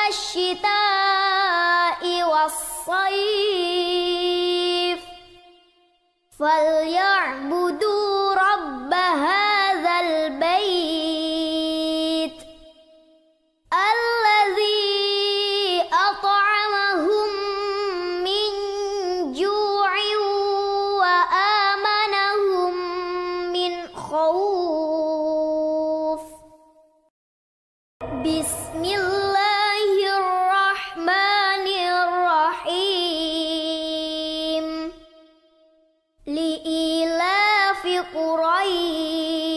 الشتاء والصيف فليعبدوا رب هذا البيت الذي أطعمهم من جوع وآمنهم من خوف. بسم الله الرحمن الرحيم. لإيلاف قريش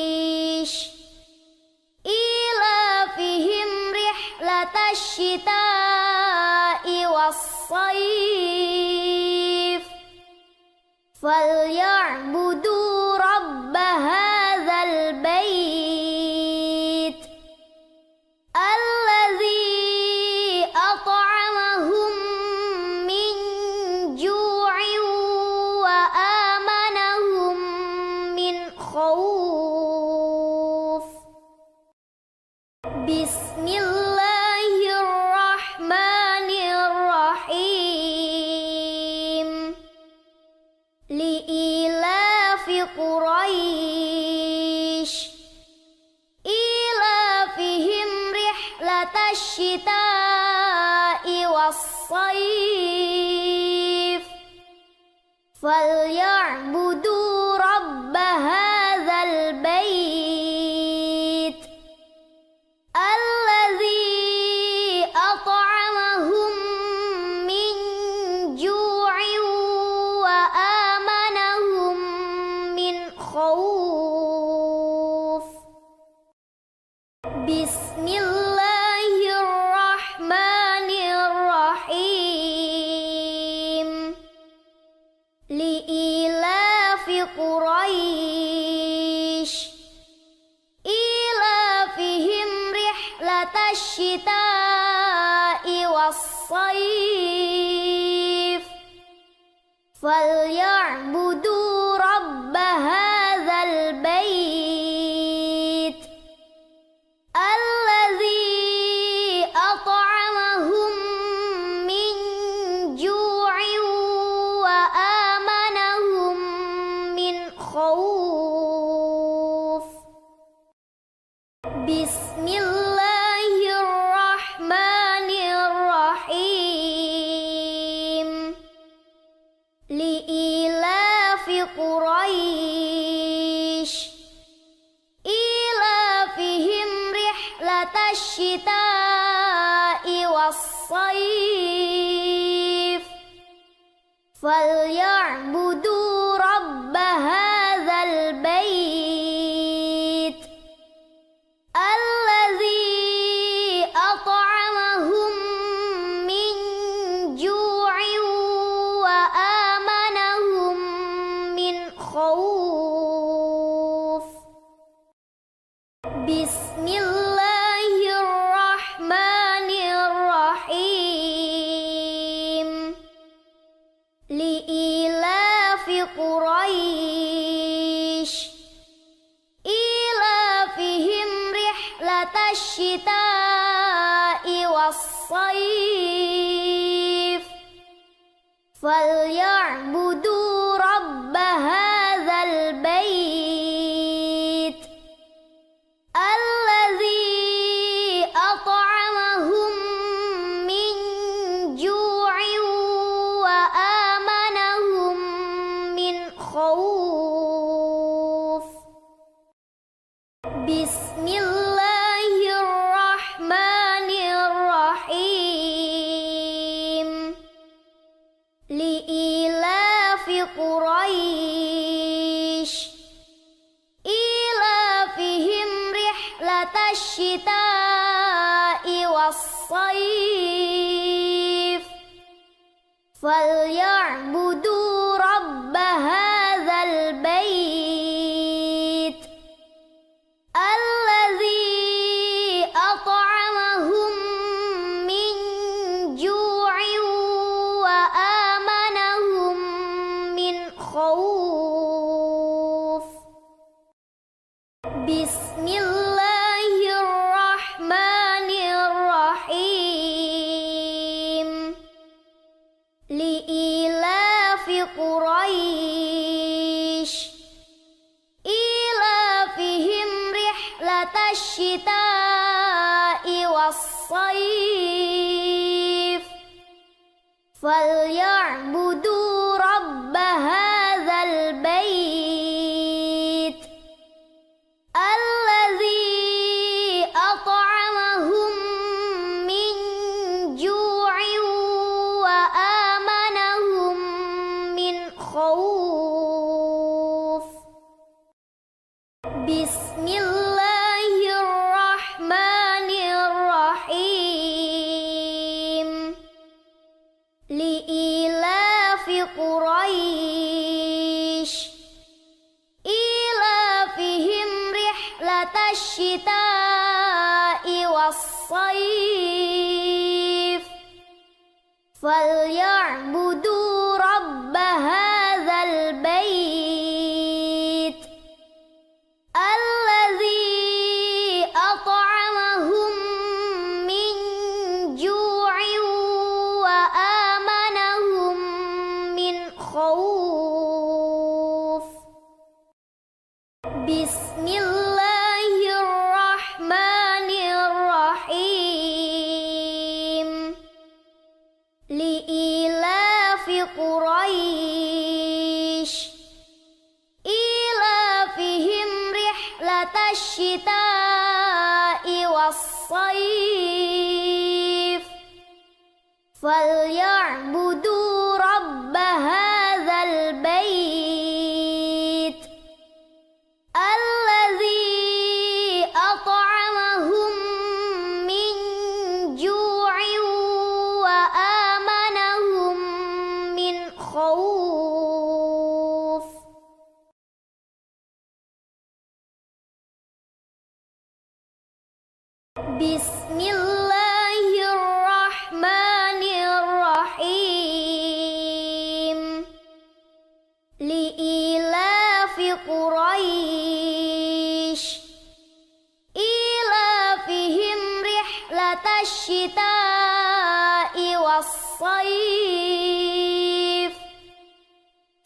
إيلافهم رحلة الشتاء والصيف فليعبدوا رب هذا البيت الذي أطعمهم من جوع وآمنهم من خوف. بسم الله الرحمن الرحيم. لإيلاف قريش إيلافهم رحلة الشتاء والصيف فليعبدوا رب هذا البيت الذي أطعمهم من جوع وآمنهم من خوف. بسم الله الرحمن الرحيم. لإيلاف قريش إيلافهم رحلة الشتاء والصيف فليعبدوا رب هذا البيت الذي أطعمهم من جوع وآمنهم من خوف. بسم الله الرحمن الرحيم. لإيلاف قريش إيلافهم رحلة الشتاء والصيف فليعبدوا رب هذا البيت الذي أطعمهم من جوع وآمنهم من خوف. بسم الله الرحمن الرحيم. لإيلاف قريش إيلافهم رحلة الشتاء والصيف فليعبدوا رب هذا البيت الذي أطعمهم من جوع وآمنهم من خوف. بسم الله الرحمن الرحيم. لإيلاف قريش إيلافهم رحلة الشتاء والصيف فليعبدوا رب هذا البيت الذي أطعمهم من جوع وآمنهم من خوف. بسم الله الرحمن الرحيم. والصيف فليعبدوا رب هذا البيت الذي أطعمهم من جوع وآمنهم من خوف. بسم الله الرحمن الرحيم. لإيلاف قريش إيلافهم رحلة الشتاء والصيف فليعبدوا رب هذا البيت الذي أطعمهم من جوع وآمنهم من خوف. بسم الله الرحمن الرحيم. لإيلاف قريش إيلافهم رحلة الشتاء والصيف فليعبدوا رب هذا البيت الذي أطعمهم من جوع وآمنهم من خوف. بسم الله الرحمن الرحيم. لإيلاف قريش إيلافهم رحلة الشتاء والصيف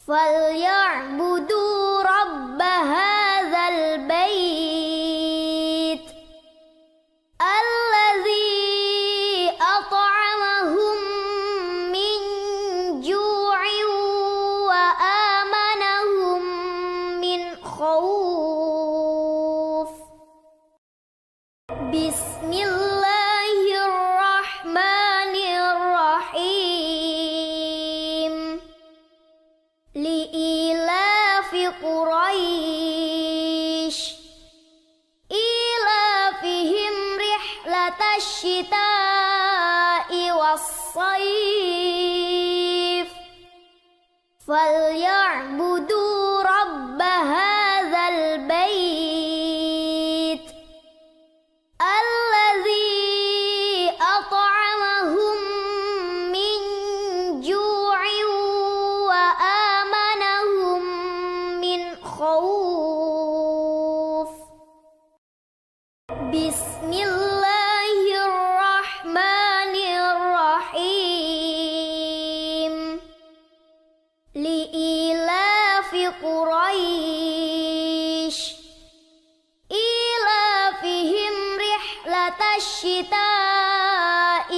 فليعبدوا رب هذا البيت الذي أطعمهم من جوع وآمنهم من خوف. بسم الله الرحمن الرحيم. لإيلاف قريش إيلافهم رحلة الشتاء والصيف فليعبدوا رب هذا البيت الذي أطعمهم من جوع وآمنهم من خوف. بسم الله الرحمن الرحيم. لإيلاف قريش إيلافهم رحلة الشتاء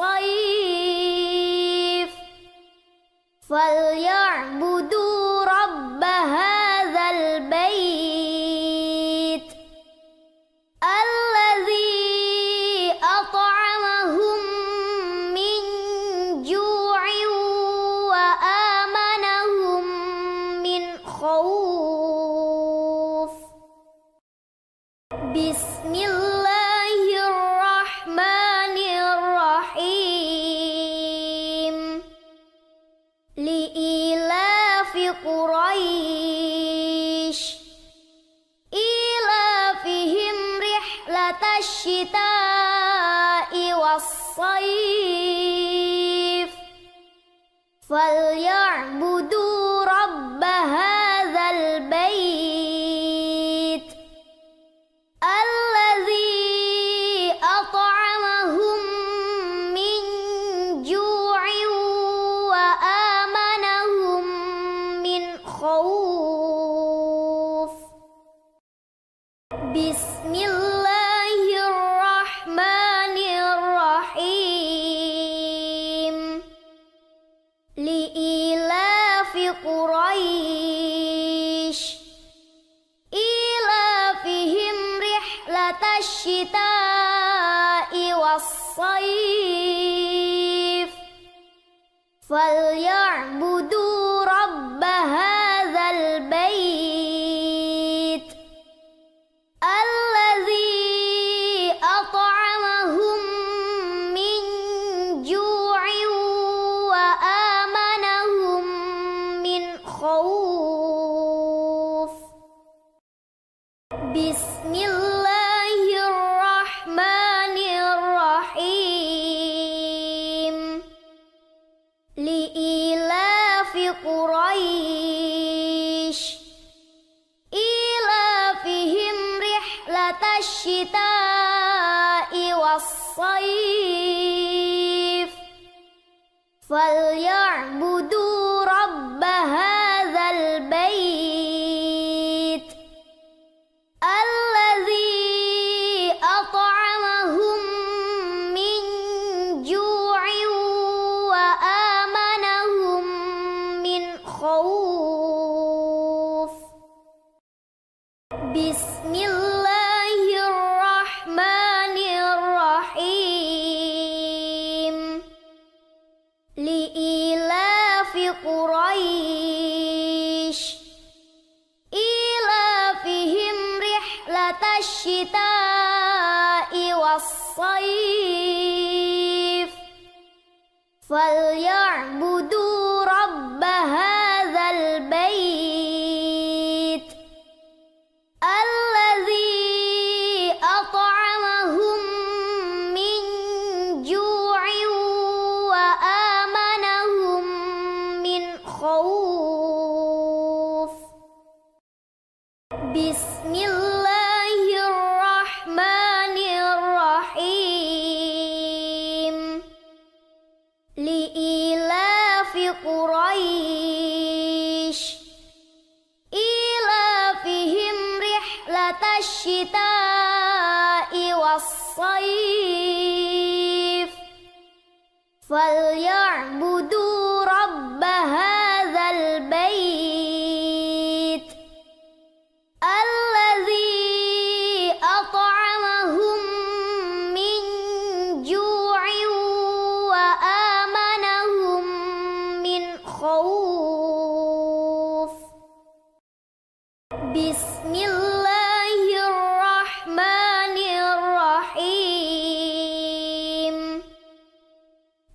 والصيف فليعبدوا رب هذا البيت الذي أطعمهم من جوع وآمنهم من خوف. بسم الله الرحمن الرحيم. لإيلاف قريش إيلافهم رحلة الشتاء والصيف فليعبدوا رب هذا البيت الذي أطعمهم من جوع وآمنهم من خوف. بسم الله الرحمن والصيف فليعبدوا رب هذا البيت الذي أطعمهم من جوع وآمنهم من خوف. بسم الله الرحمن الرحيم. لإيلاف قريش إيلافهم رحلة الشتاء والصيف فليعبدوا رب هذا البيت الذي أطعمهم من جوع وآمنهم من خوف. بسم الله الرحمن الرحيم. لإيلاف قريش إيلافهم رحلة الشتاء والصيف فليعبدوا رب هذا البيت الذي أطعمهم من جوع وآمنهم من خوف. بسم الله الرحمن الرحيم. لإيلاف قريش إيلافهم رحلة الشتاء والصيف فليعبدوا رب هذا البيت الذي أطعمهم من جوع وآمنهم من خوف. بسم الله الرحمن الرحيم.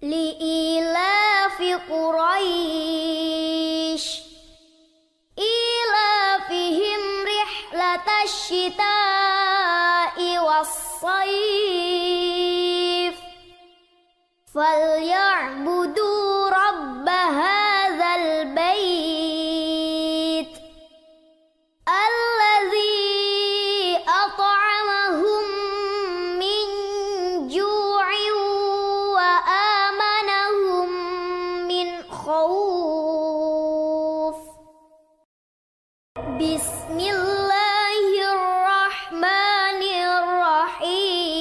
لإيلاف قريش إيلافهم رحلة الشتاء والصيف فليعبدوا رب هذا البيت الذي أطعمهم من جوع وآمنهم من خوف. بسم الله الرحمن الرحيم.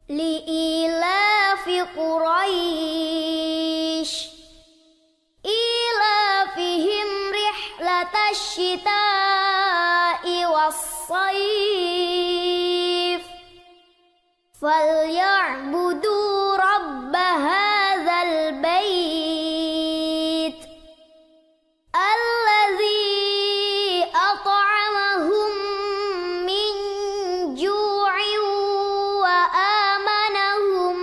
لإيلاف قريش إيلافهم رحلة الشتاء والصيف فليعبدوا رب هذا البيت الذي أطعمهم من جوع وآمنهم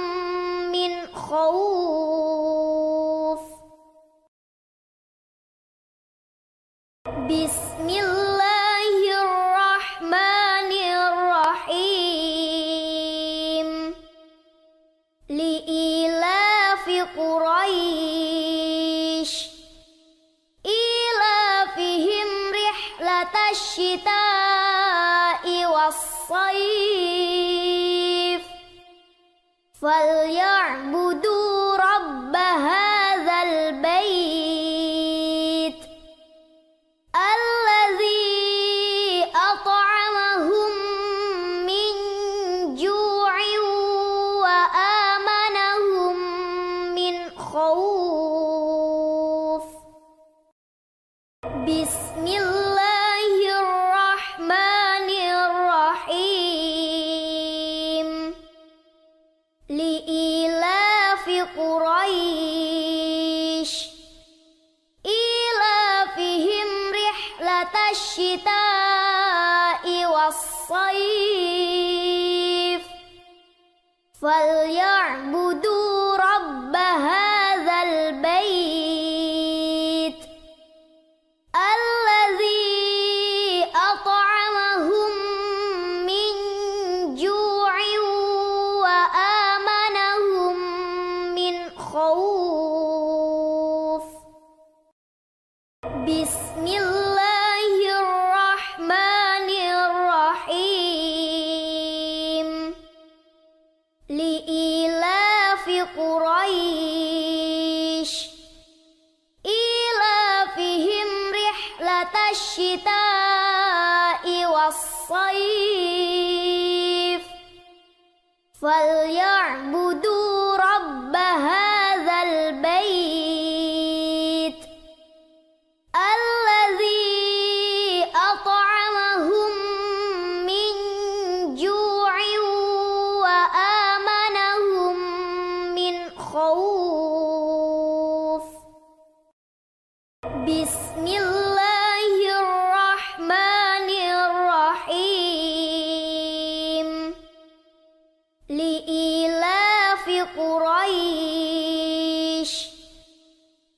من خوف. بسم الله الرحمن الرحيم. لإيلاف قريش إيلافهم رحلة الشتاء والصيف فليعبدوا رب هذا البيت الذي أطعمهم من جوع وآمنهم من خوف. بسم الله الرحمن الرحيم. لإيلاف قريش إيلافهم رحلة الشتاء والصيف فليعبدوا رب هذا البيت الذي أطعمهم من جوع وآمنهم من خوف. بسم الله الرحمن الرحيم. لإيلاف قريش إيلافهم رحلة الشتاء والصيف فليعبدوا رب هذا البيت الذي أطعمهم من جوع وآمنهم من خوف. بسم الله الرحمن الرحيم. لإيلاف قريش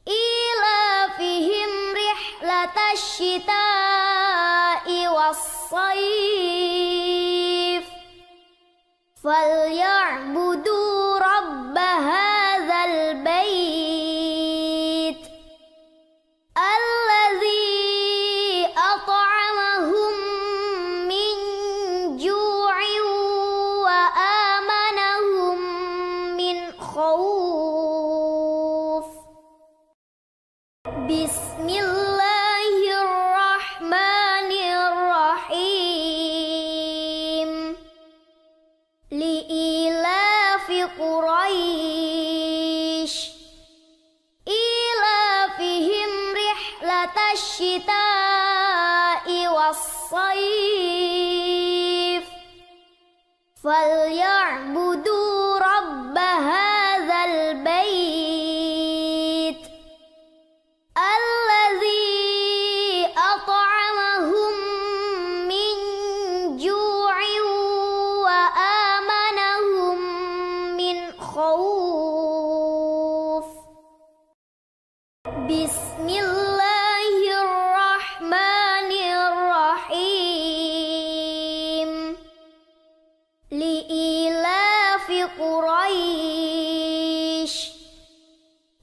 إيلافهم رحلة الشتاء والصيف فليعبدوا رب هذا البيت الذي أطعمهم من جوع وآمنهم من خوف. بسم الله الرحمن الرحيم. لإيلاف قريش إيلافهم رحلة الشتاء والصيف فليعبدوا رب هذا البيت الذي أطعمهم من جوع وآمنهم من خوف. بسم الله الرحمن الرحيم. لإيلاف قريش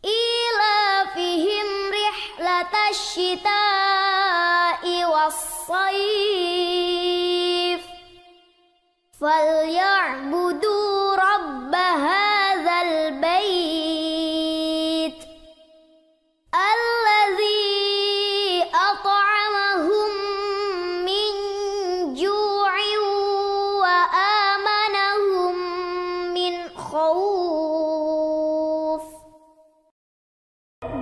إيلافهم رحلة الشتاء والصيف فليعبدوا رب هذا البيت الذي أطعمهم من جوع وآمنهم من خوف.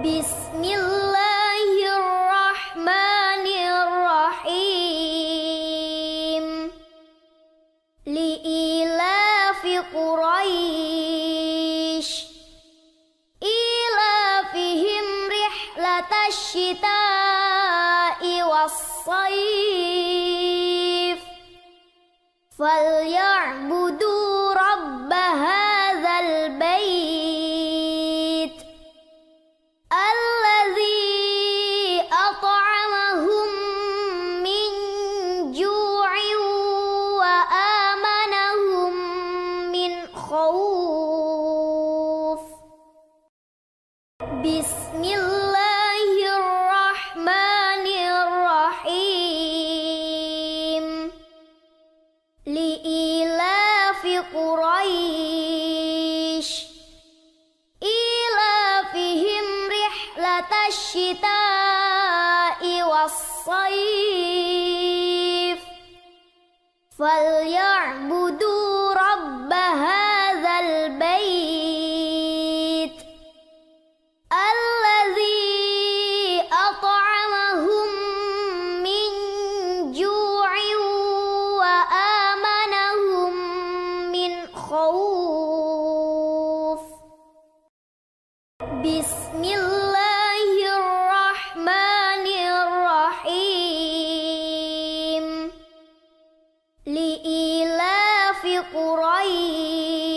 بسم الله الرحمن الرحيم. لإيلاف قريش إيلافهم رحلة الشتاء والصيف فليعبدوا رب هذا البيت الذي أطعمهم من جوع وآمنهم من خوف. بسم الله الرحمن الرحيم. لإيلاف قريش إيلافهم رحلة الشتاء والصيف فليعبدوا رب هذا البيت الذي أطعمهم من جوع وآمنهم من خوف. قريش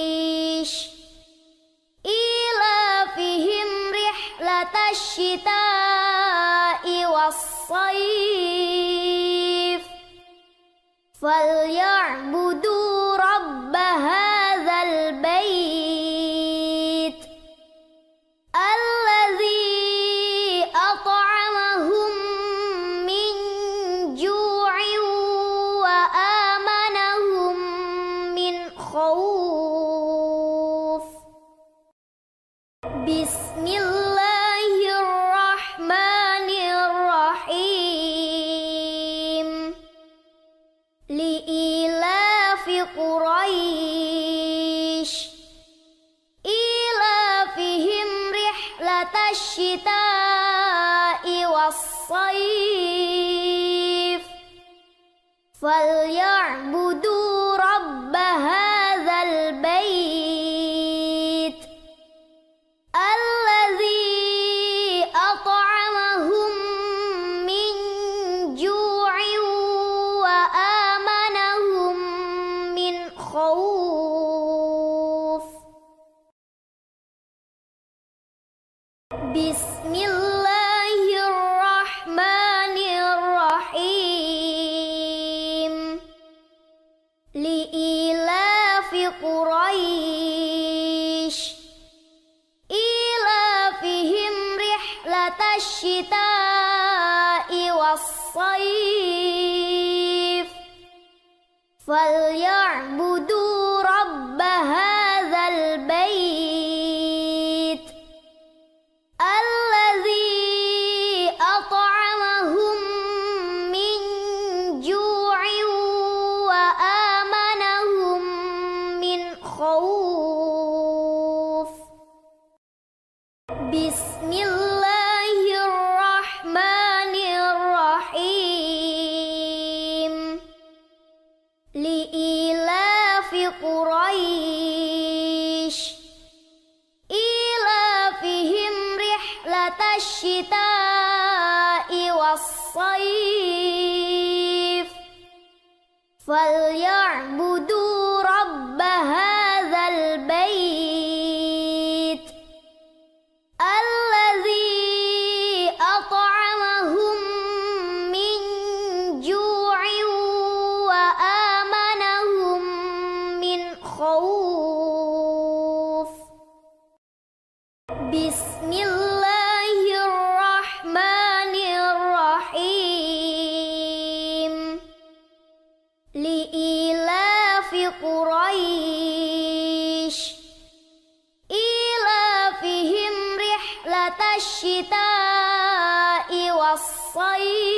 إيلافهم رحلة الشتاء والصيف فليعبدوا رب هذا البيت الذي أطعمهم من جوع وآمنهم من خوف. بسم الله الرحمن الرحيم. لإيلاف قريش إيلافهم رحلة الشتاء والصيف فليعبدوا رب هذا البيت الذي أطعمهم من جوع وآمنهم من خوف. بسم الله الرحمن الرحيم. لإيلاف قريش إيلافهم رحلة الشتاء والصيف فليعبدوا رب هذا البيت الذي أطعمهم من جوع وآمنهم من خوف. بسم الله الرحمن الرحيم. لإيلاف قريش إيلافهم رحلة الشتاء والصيف فليعبدوا رب هذا البيت الذي أطعمهم من جوع وآمنهم من خوف. بسم الله الرحمن الرحيم. لإيلاف قريش إيلافهم رحلة الشتاء والصيف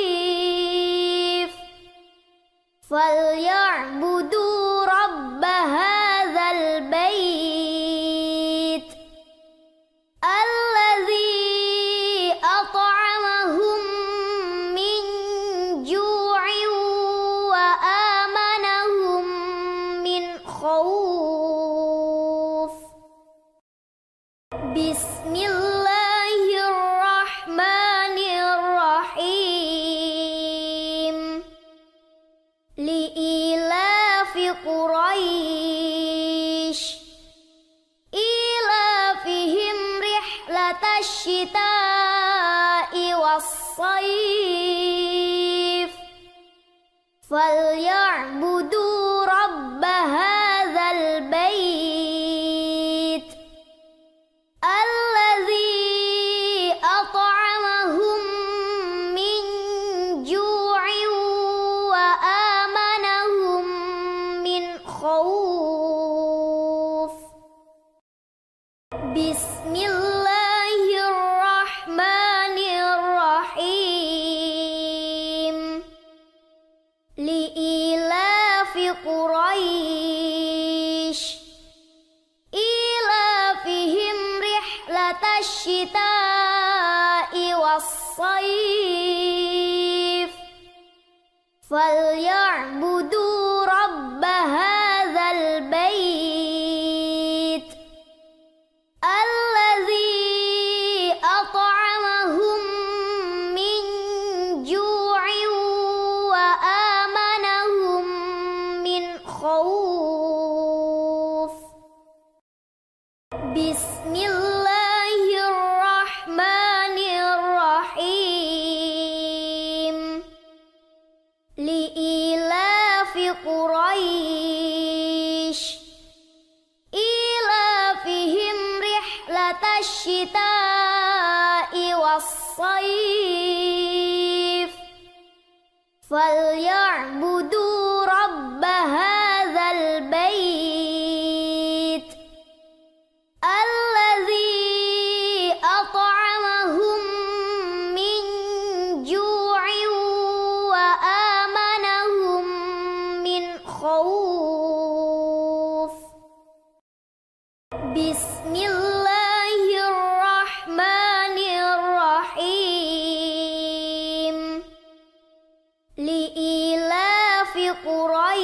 فليعبدوا رب هذا البيت الذي أطعمهم من جوع وآمنهم من خوف. بسم الله الرحمن الرحيم. لإيلاف قريش إيلافهم رحلة الشتاء والصيف فليعبدوا رب هذا البيت الذي أطعمهم من جوع وآمنهم من خوف. بسم الله الرحمن الرحيم. لإيلاف قريش إيلافهم رحلة الشتاء والصيف فليعبدوا رب هذا البيت الذي أطعمهم من جوع وآمنهم من خوف. الشتاء والصيف فليعبدوا رب هذا البيت الذي أطعمهم من جوع وآمنهم من خوف. بسم الله الرحمن الرحيم. لإيلاف قريش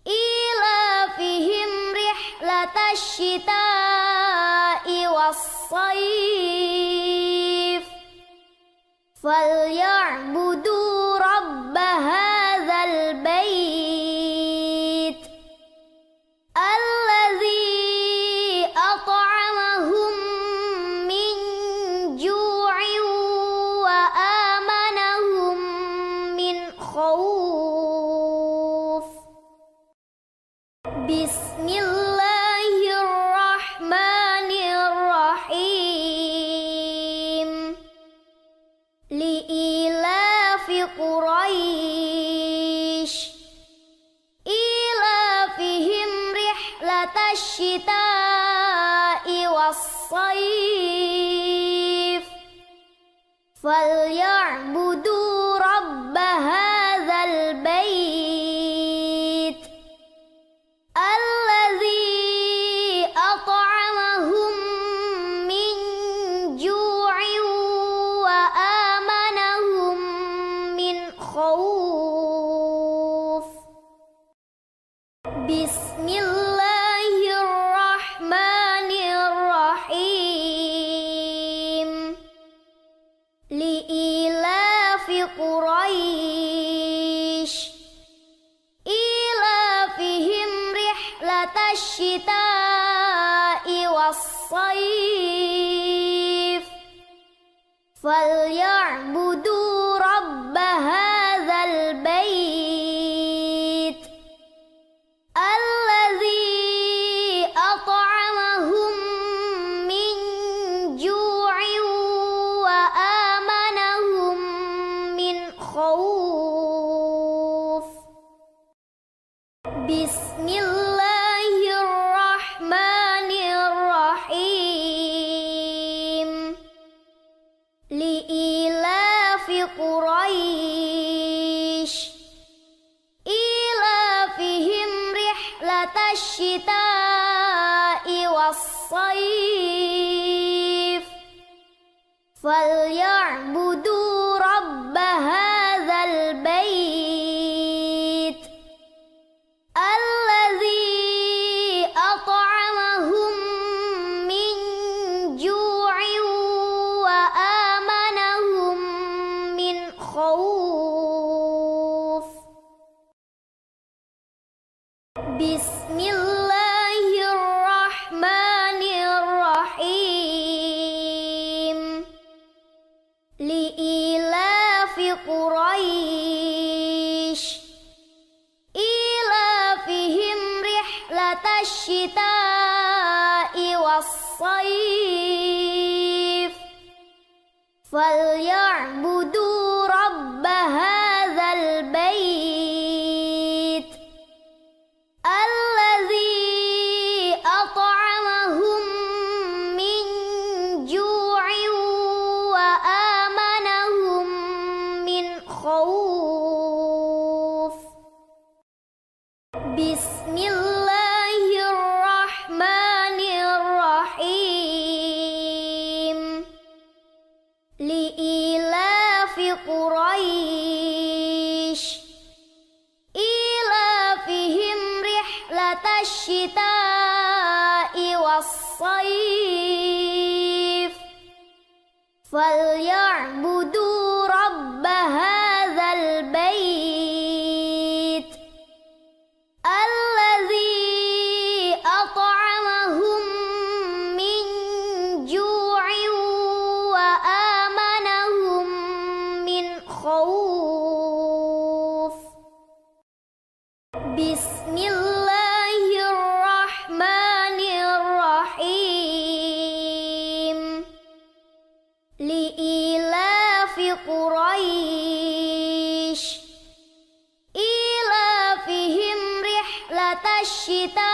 إيلافهم رحلة الشتاء والصيف فليعبدوا رب هذا البيت الذي أطعمهم من جوع وآمنهم من خوف. بسم الله الرحمن الرحيم. لإيلاف قريش إيلافهم رحلة الشتاء والصيف فليعبدوا رب هذا البيت الذي أطعمهم من جوع وآمنهم من خوف. بسم الله الرحمن الرحيم. لإيلاف قريش إيلافهم رحلة الشتاء والصيف فليعبدوا رب هذا البيت الذي أطعمهم من جوع وآمنهم من خوف. بسم الله الرحمن الرحيم. لإيلاف قريش إيلافهم رحلة الشتاء والصيف فليعبدوا رب هذا البيت الذي أطعمهم من جوع وآمنهم من خوف. بسم الله الرحمن الرحيم. لإيلاف قريش إيلافهم رحلة الشتاء والصيف فليعبدوا رب هذا البيت الذي أطعمهم من جوع وآمنهم من خوف. بسم الله الرحمن الرحيم. لإيلاف قريش إيلافهم رحلة الشتاء والصيف فليعبدوا رب هذا البيت الذي أطعمهم من جوع وآمنهم من خوف. بسم الله الرحمن الرحيم. الشتاء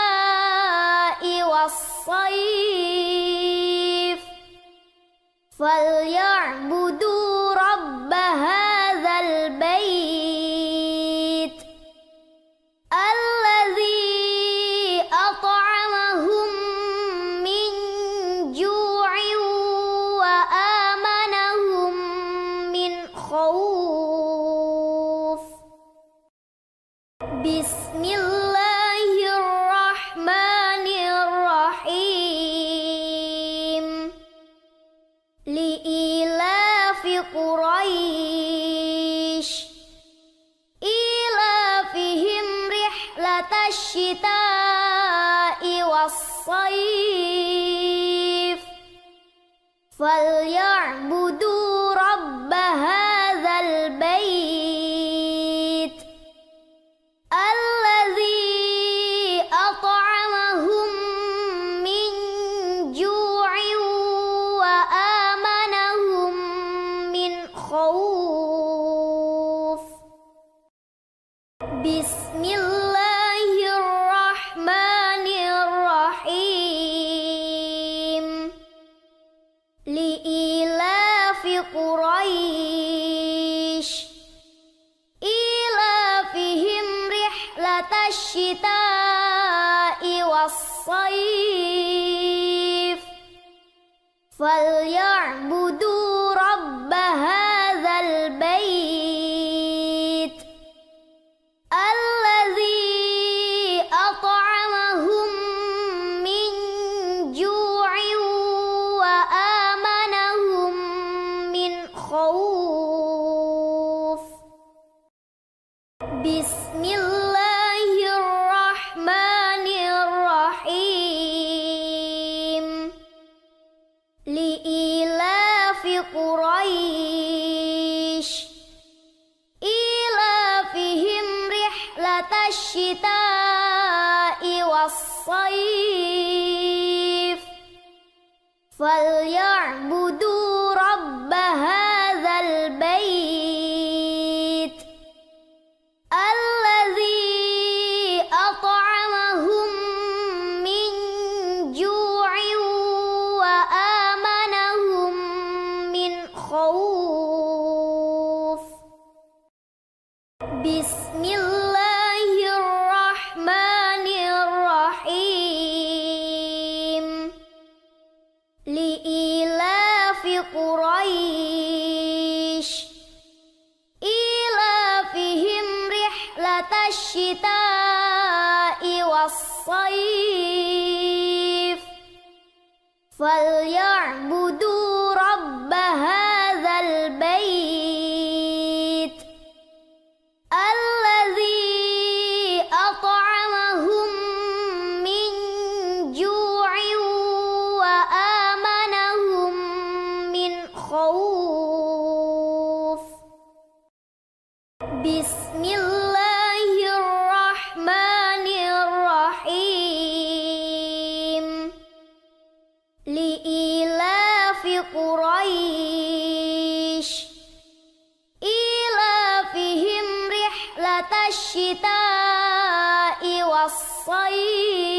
والصيف فليعبدوا رب هذا البيت الذي أطعمهم من جوع وآمنهم من خوف. بسم الله الرحمن الرحيم. لإيلاف قريش إيلافهم رحلة الشتاء والصيف فليعبدوا رب هذا البيت الذي أطعمهم من جوع وآمنهم من خوف. بسم الله الرحمن الرحيم. لإيلاف قريش إيلافهم رحلة الشتاء والصيف فليعبدوا رب هذا البيت الذي أطعمهم من جوع وآمنهم من خوف. بسم الله الرحمن الرحيم. لإيلاف قريش إيلافهم رحلة الشتاء والصيف فليعبدوا رب هذا البيت الذي أطعمهم من جوع وآمنهم من خوف. بسم الله الرحمن الرحيم. لإيلاف قريش إيلافهم رحلة الشتاء والصيف فليعبدوا رب هذا البيت الذي أطعمهم من جوع وآمنهم من خوف. بسم الله الرحمن الرحيم. لإيلاف قريش إيلافهم رحلة الشتاء والصيف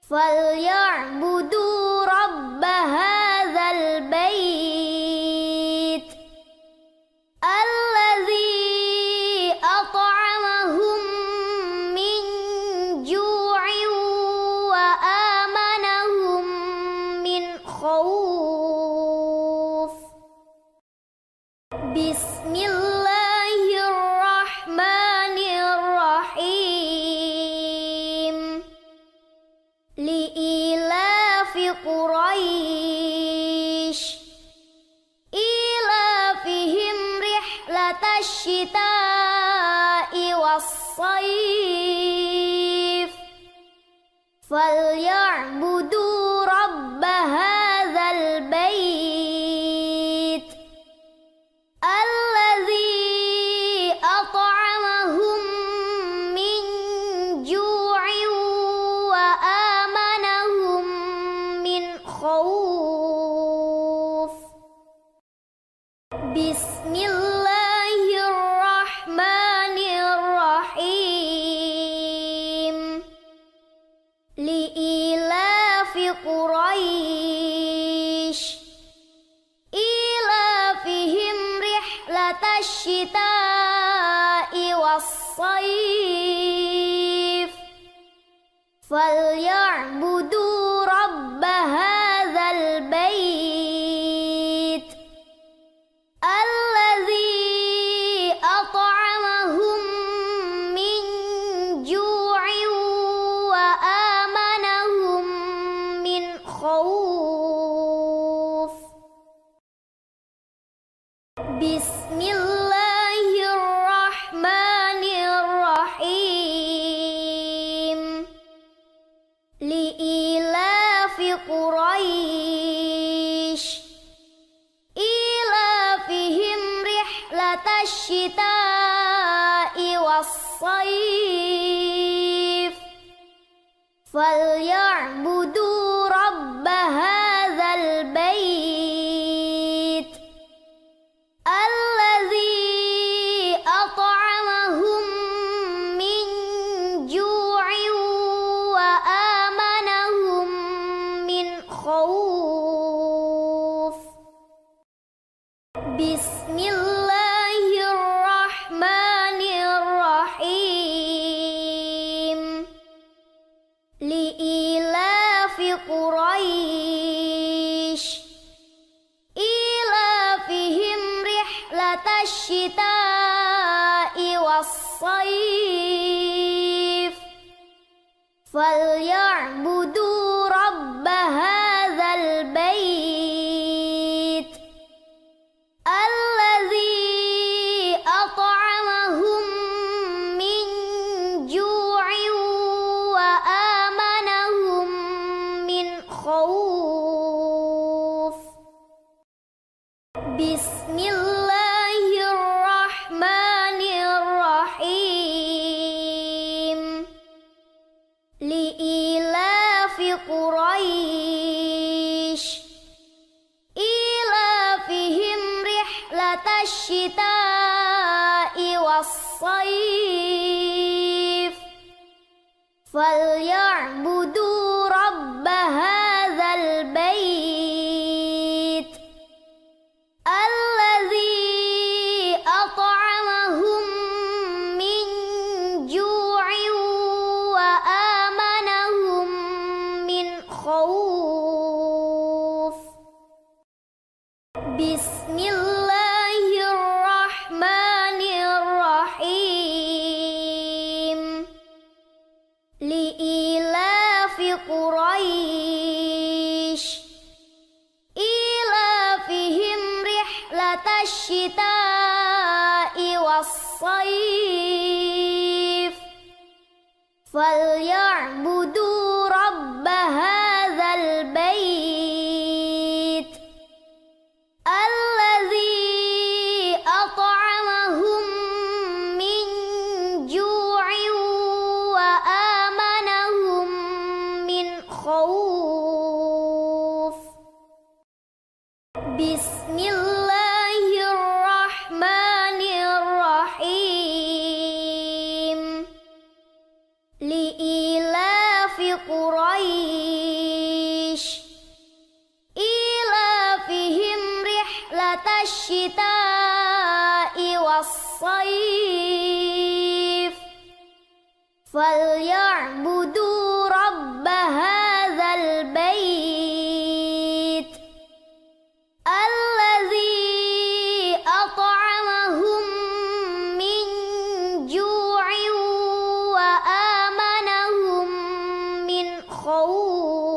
فليعبدوا رب هذا البيت الذي أطعمهم من جوع وآمنهم من خوف. بسم الله الرحمن الرحيم. لإيلاف قريش إيلافهم رحلة الشتاء والصيف فليعبدوا رب هذا البيت الذي أطعمهم من جوع وآمنهم من خوف. بسم الله الرحمن الرحيم. والصيف فليعبدوا رب هذا البيت الذي أطعمهم من جوع وآمنهم من خوف. بسم الله الرحمن الرحيم. لإيلاف قريش إيلافهم رحلة الشتاء والصيف فليعبدوا رب هذا البيت الذي أطعمهم من جوع وآمنهم من خوف. بسم الله الرحمن الرحيم. لإيلاف قريش إيلافهم رحلة الشتاء والصيف فليعبدوا رب هذا البيت الذي أطعمهم من جوع وآمنهم من خوف. بسم الله الرحمن الرحيم. لإيلاف قريش إيلافهم رحلة الشتاء والصيف فليعبدوا رب هذا البيت الذي أطعمهم من جوع وآمنهم من خوف. بسم الله الرحمن الرحيم. لإيلاف قريش إيلافهم رحلة الشتاء والصيف فليعبدوا رب هذا البيت الذي أطعمهم من جوع وآمنهم من خوف. بسم الله الرحمن الرحيم. لإيلاف قريش إيلافهم رحلة الشتاء والصيف فليعبدوا رب هذا البيت الذي أطعمهم من جوع وآمنهم من خوف.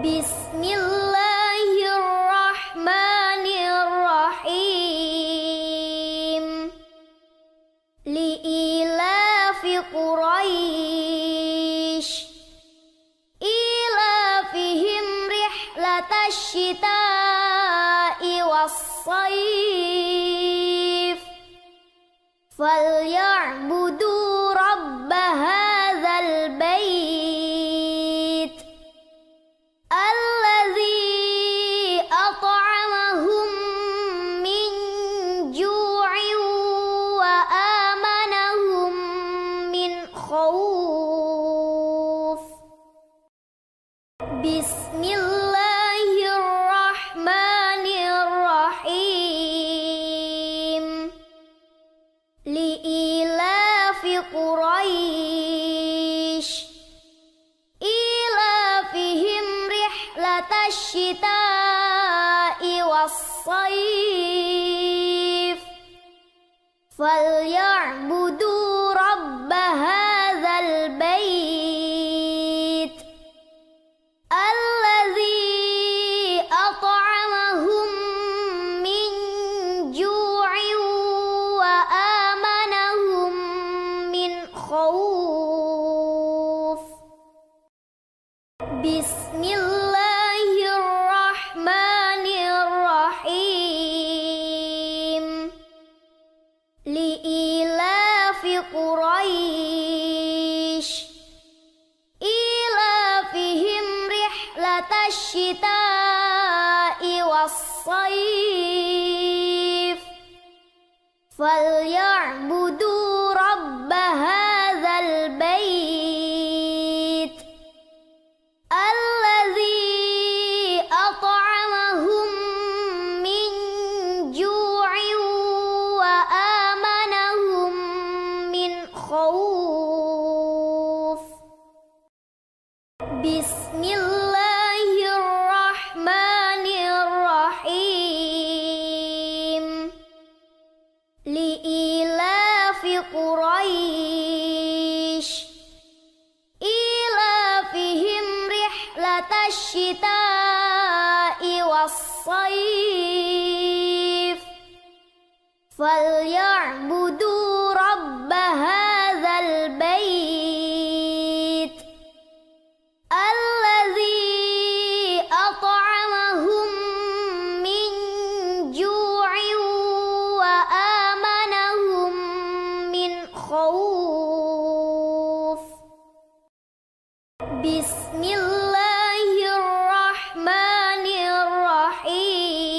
بسم الله الرحمن الرحيم. لإيلاف قريش إيلافهم رحلة الشتاء والصيف فليعبدوا رب هذا البيت الذي أطعمهم من جوع وآمنهم من خوف. بسم الله الرحمن الرحيم. قريش إيلافهم رحلة الشتاء والصيف فليعبدوا رب هذا البيت الذي أطعمهم من جوع وآمنهم من خوف. بسم الله الرحمن الرحيم. لإيلاف قريش إيلافهم رحلة الشتاء والصيف فليعبدوا رب هذا البيت الذي أطعمهم من جوع وآمنهم من خوف. بسم الله الرحمن الرحيم. لإيلاف قريش إيلافهم رحلة الشتاء والصيف فليعبدوا رب هذا البيت الذي أطعمهم من جوع وآمنهم من خوف. بسم الله الرحمن الرحيم.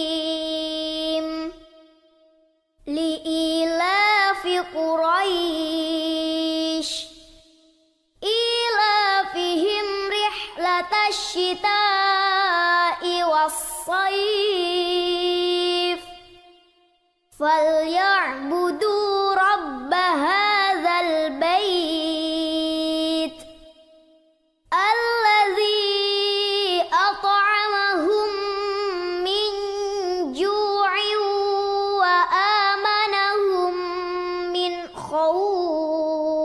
لإيلاف قريش إيلافهم رحلة الشتاء والصيف فليعبدوا رب هذا البيت الذي أطعمهم من جوع وآمنهم من خوف.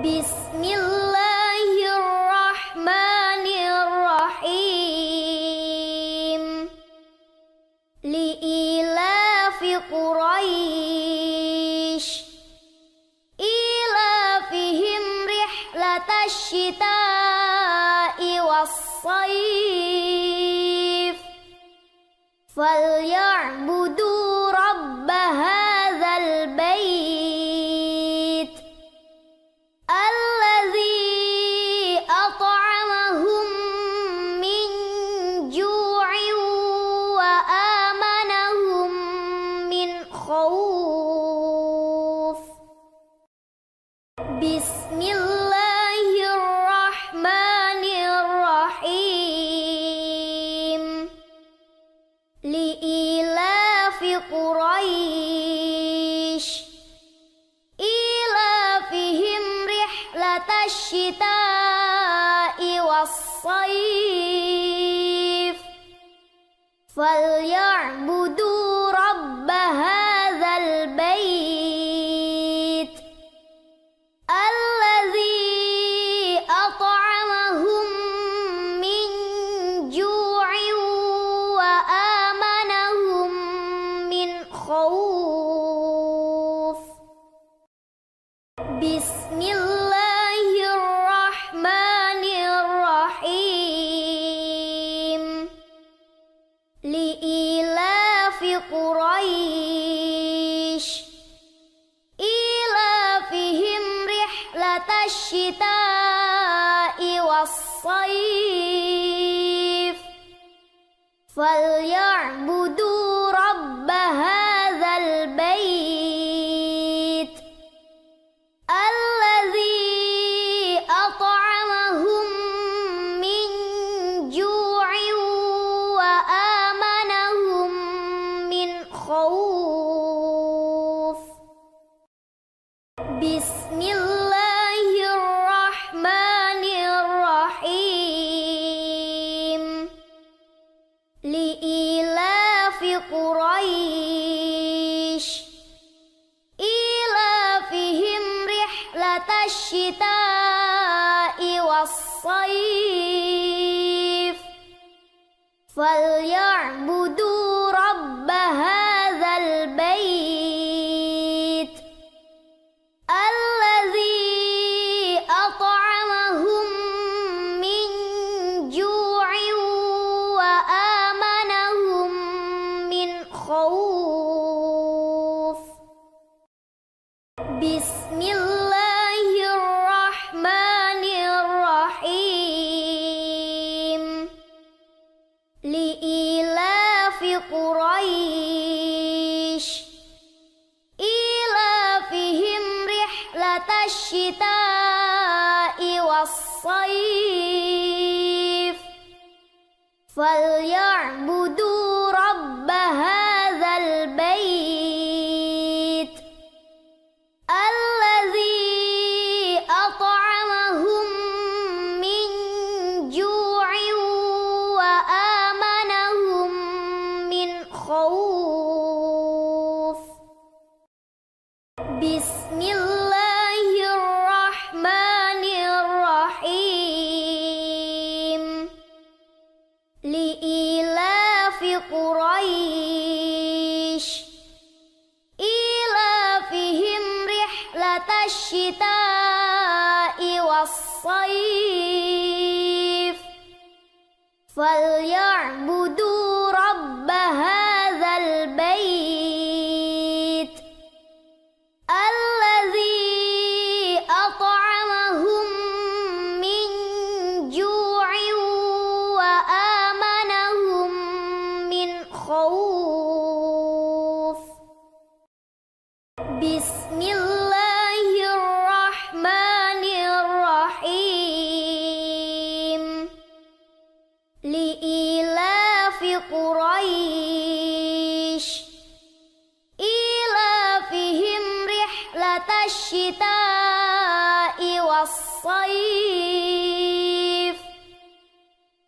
بسم الله الرحمن الرحيم. لإيلاف قريش إيلافهم رحلة الشتاء والصيف فليعبدوا رب هذا البيت الذي أطعمهم من جوع وآمنهم من خوف. بسم الله الرحمن الرحيم. لإيلاف قريش إيلافهم رحلة الشتاء والصيف فليعبدوا رب هذا البيت الذي أطعمهم من جوع وآمنهم من خوف. بسم الله الرحمن الرحيم. لإيلاف قريش إيلافهم رحلة الشتاء والصيف فليعبدوا رب هذا البيت الذي أطعمهم من جوع وآمنهم من خوف. Bismillahirrahmanirrahim. Li'ilafi Quraisy ilafihim rihlatash shita'i was-shayf falya'budu rabba hadzal bait allazi at'amahum min ju'in wa amanahum min khauf. Bismillahirrahmanirrahim. Li'ilafi Quraisy ilafihim rihlatash shita'i was-shayf falya'budu rabba hadzal bait allazi at'amahum min ju'in wa amanahum min khauf. Bismillahirrahmanirrahim. Li'ilafi Quraisy ilafihim rihlatash shita'i was-shayf falya'budu rabba hadzal bait allazi at'amahum min ju'in wa amanahum min khauf. Bismillahirrahmanirrahim. Li'ilafi Quraisy ilafihim rihlatash shita'i was-shayf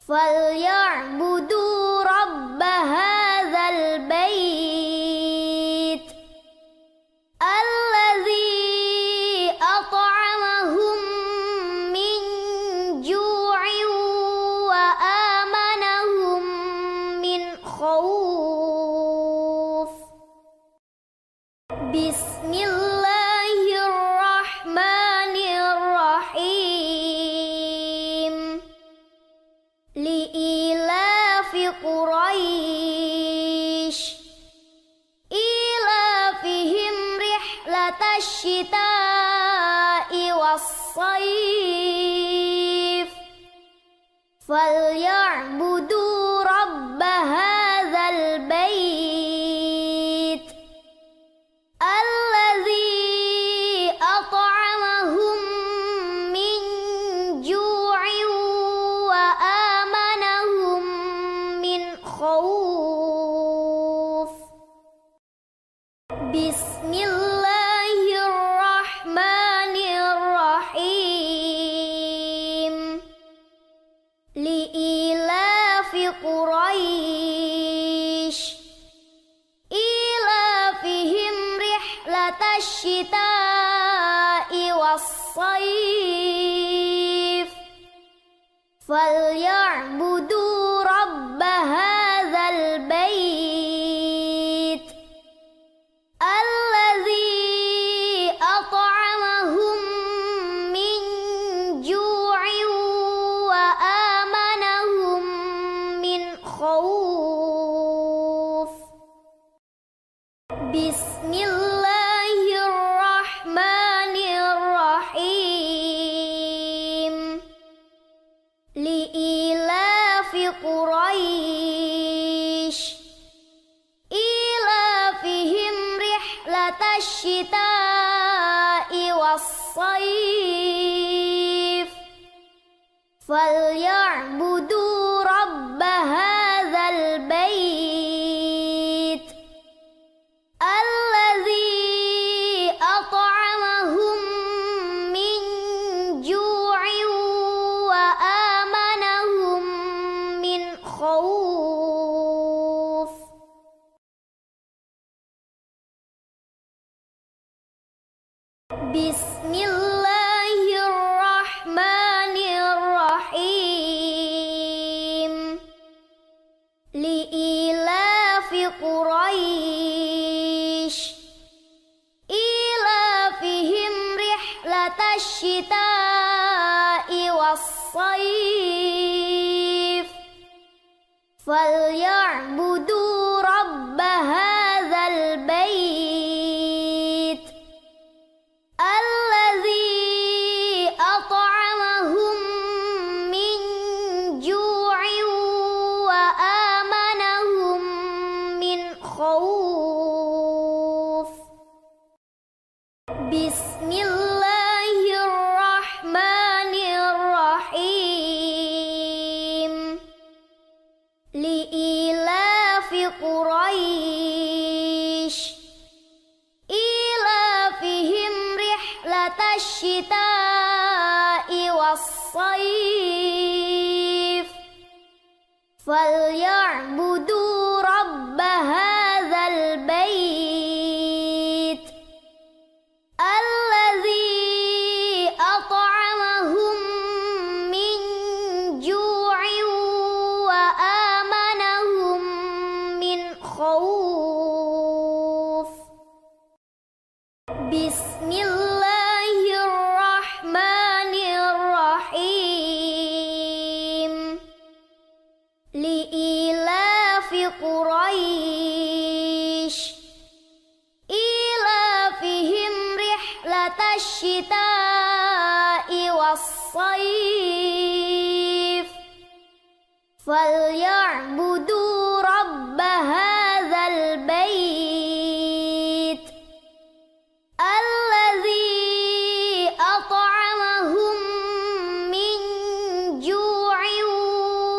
falya'budu rabba hadzal bait allazi at'amahum min ju'in wa amanahum min khauf. Bismillahirrahmanirrahim. Li'ilafi Quraisy ilafihim rihlatash shita'i was-shayf falya'budu rabba hadzal bait allazi at'amahum min ju'in wa amanahum min khauf. Bismillahirrahmanirrahim. Li'ilafi Quraisy ilafihim rihlatash shita'i was-shayf falya'budu rabba hadzal bait allazi at'amahum min ju'in wa amanahum min khauf. Bismillahirrahmanirrahim. Li'ilafi Quraisy ilafihim rihlatash shita'i was-shayf falya'budu rabba hadzal bait allazi at'amahum قريش إيلافهم رحلة الشتاء والصيف فليعبدوا رب هذا البيت الذي أطعمهم من جوع وآمنهم من خوف. بسم الله الرحمن الرحيم. لإيلاف قريش إيلافهم رحلة الشتاء والصيف فليعبدوا رب هذا البيت الذي أطعمهم من جوع وآمنهم من خوف. بسم الله الرحمن الرحيم. لإيلاف قريش إيلافهم رحلة الشتاء والصيف فليعبدوا رب هذا البيت الذي أطعمهم من جوع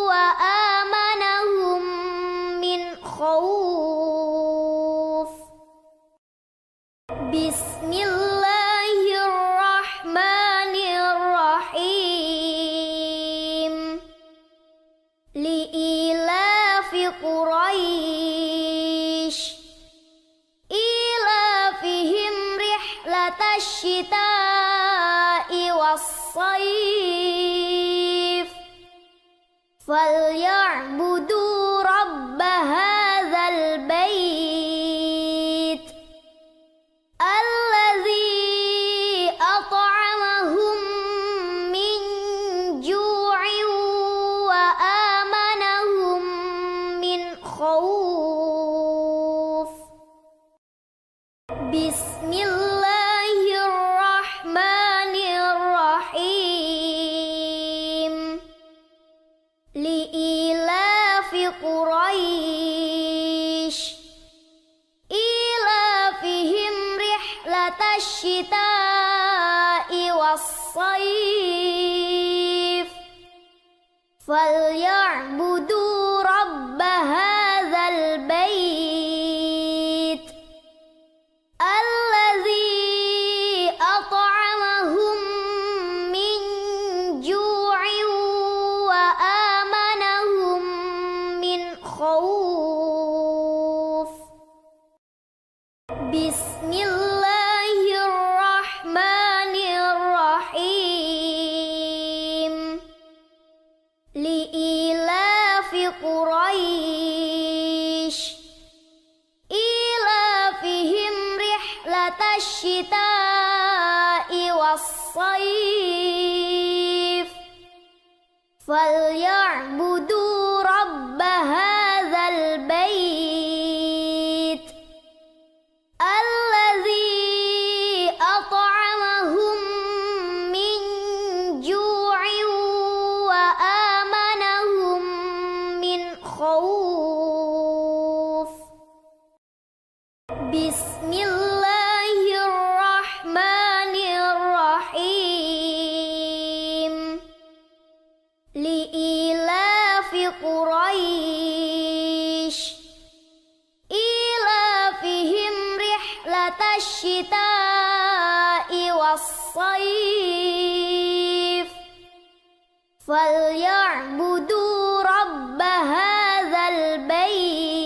وآمنهم من خوف. بسم الله الرحمن الرحيم. لإيلاف قريش إيلافهم رحلة الشتاء والصيف فليعبدوا رب هذا البيت الذي أطعمهم من جوع وآمنهم من خوف. بسم الله الرحمن الرحيم. لإيلاف قريش إيلافهم رحلة الشتاء والصيف فليعبدوا رب هذا البيت الذي أطعمهم من جوع وآمنهم من خوف. بسم الله الرحمن الرحيم. لإيلاف قريش إيلافهم رحلة الشتاء والصيف فليعبدوا رب هذا البيت الذي أطعمهم من جوع وآمنهم من خوف. بسم الله الرحمن الرحيم. لإيلاف قريش إيلافهم رحلة الشتاء والصيف فليعبدوا رب هذا البيت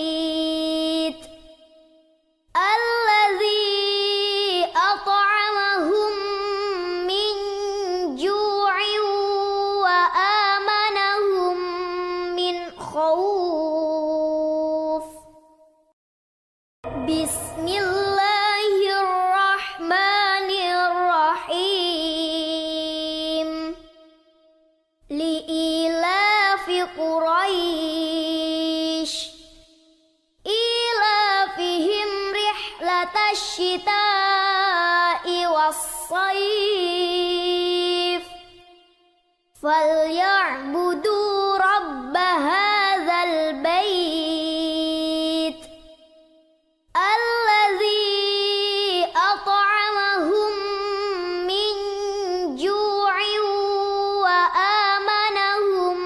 الذي أطعمهم من جوع وآمنهم من خوف. Bismillahirrahmanirrahim. Li'ilafi Quraisy ilafihim rihlatash shita'i was-shayf falya'budu rabba hadzal bait allazi at'amahum min ju'in wa amanahum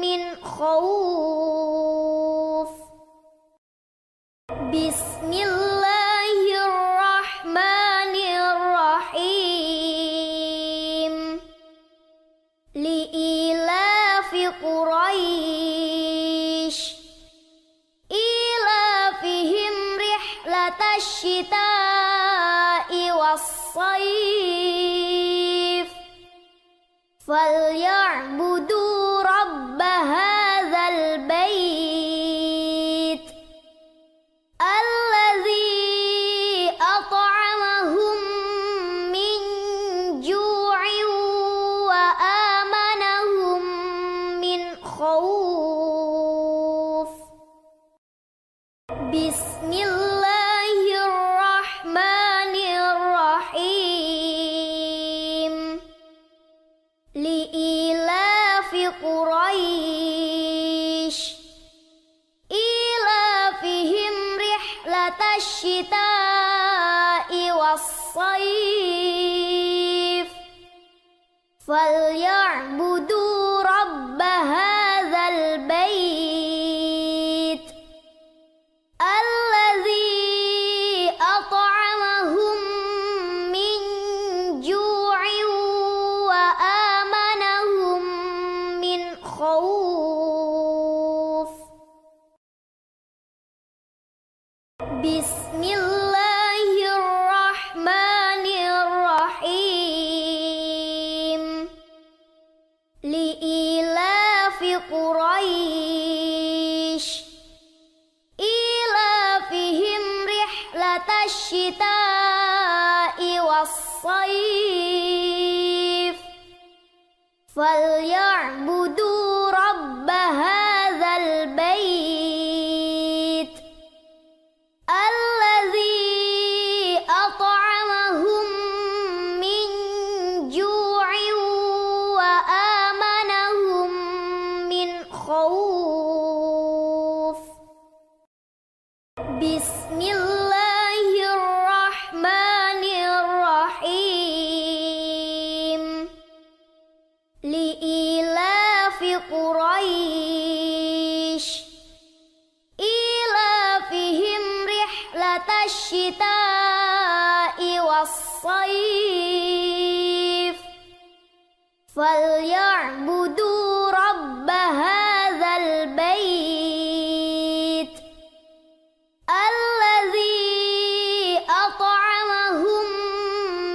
min khauf. Bismillahirrahmanirrahim. Li'ilafi Quraisy ilafihim rihlatash shita'i was-shayf falya'budu rabba hadzal bait allazi at'amahum min ju'in wa amanahum min khauf. Bismillahirrahmanirrahim. Li'ilafi Quraisy ilafihim rihlatash shita'i was-shayf falya'budu rabba hadzal bait allazi at'amahum min ju'in wa amanahum min khauf. Bismillahirrahmanirrahim. Li'ilafi Quraisy ilafihim rihlatash shita'i was-shayf falya'budu rabba hadzal bait allazi at'amahum min ju'in wa amanahum min khauf. Bismillahirrahmanirrahim. Li'ilafi Quraisy ilafihim rihlatash shita'i was-shayf falya'budu rabba hadzal bait allazi at'amahum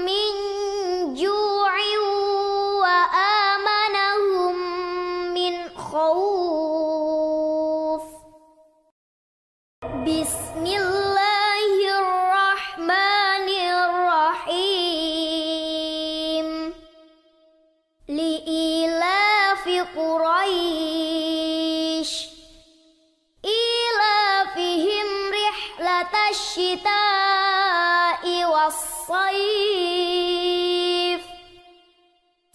min ju'in wa amanahum min khauf. Bismillahirrahmanirrahim. Li'ilafi Quraisy ilafihim rihlatash shita'i was-shayf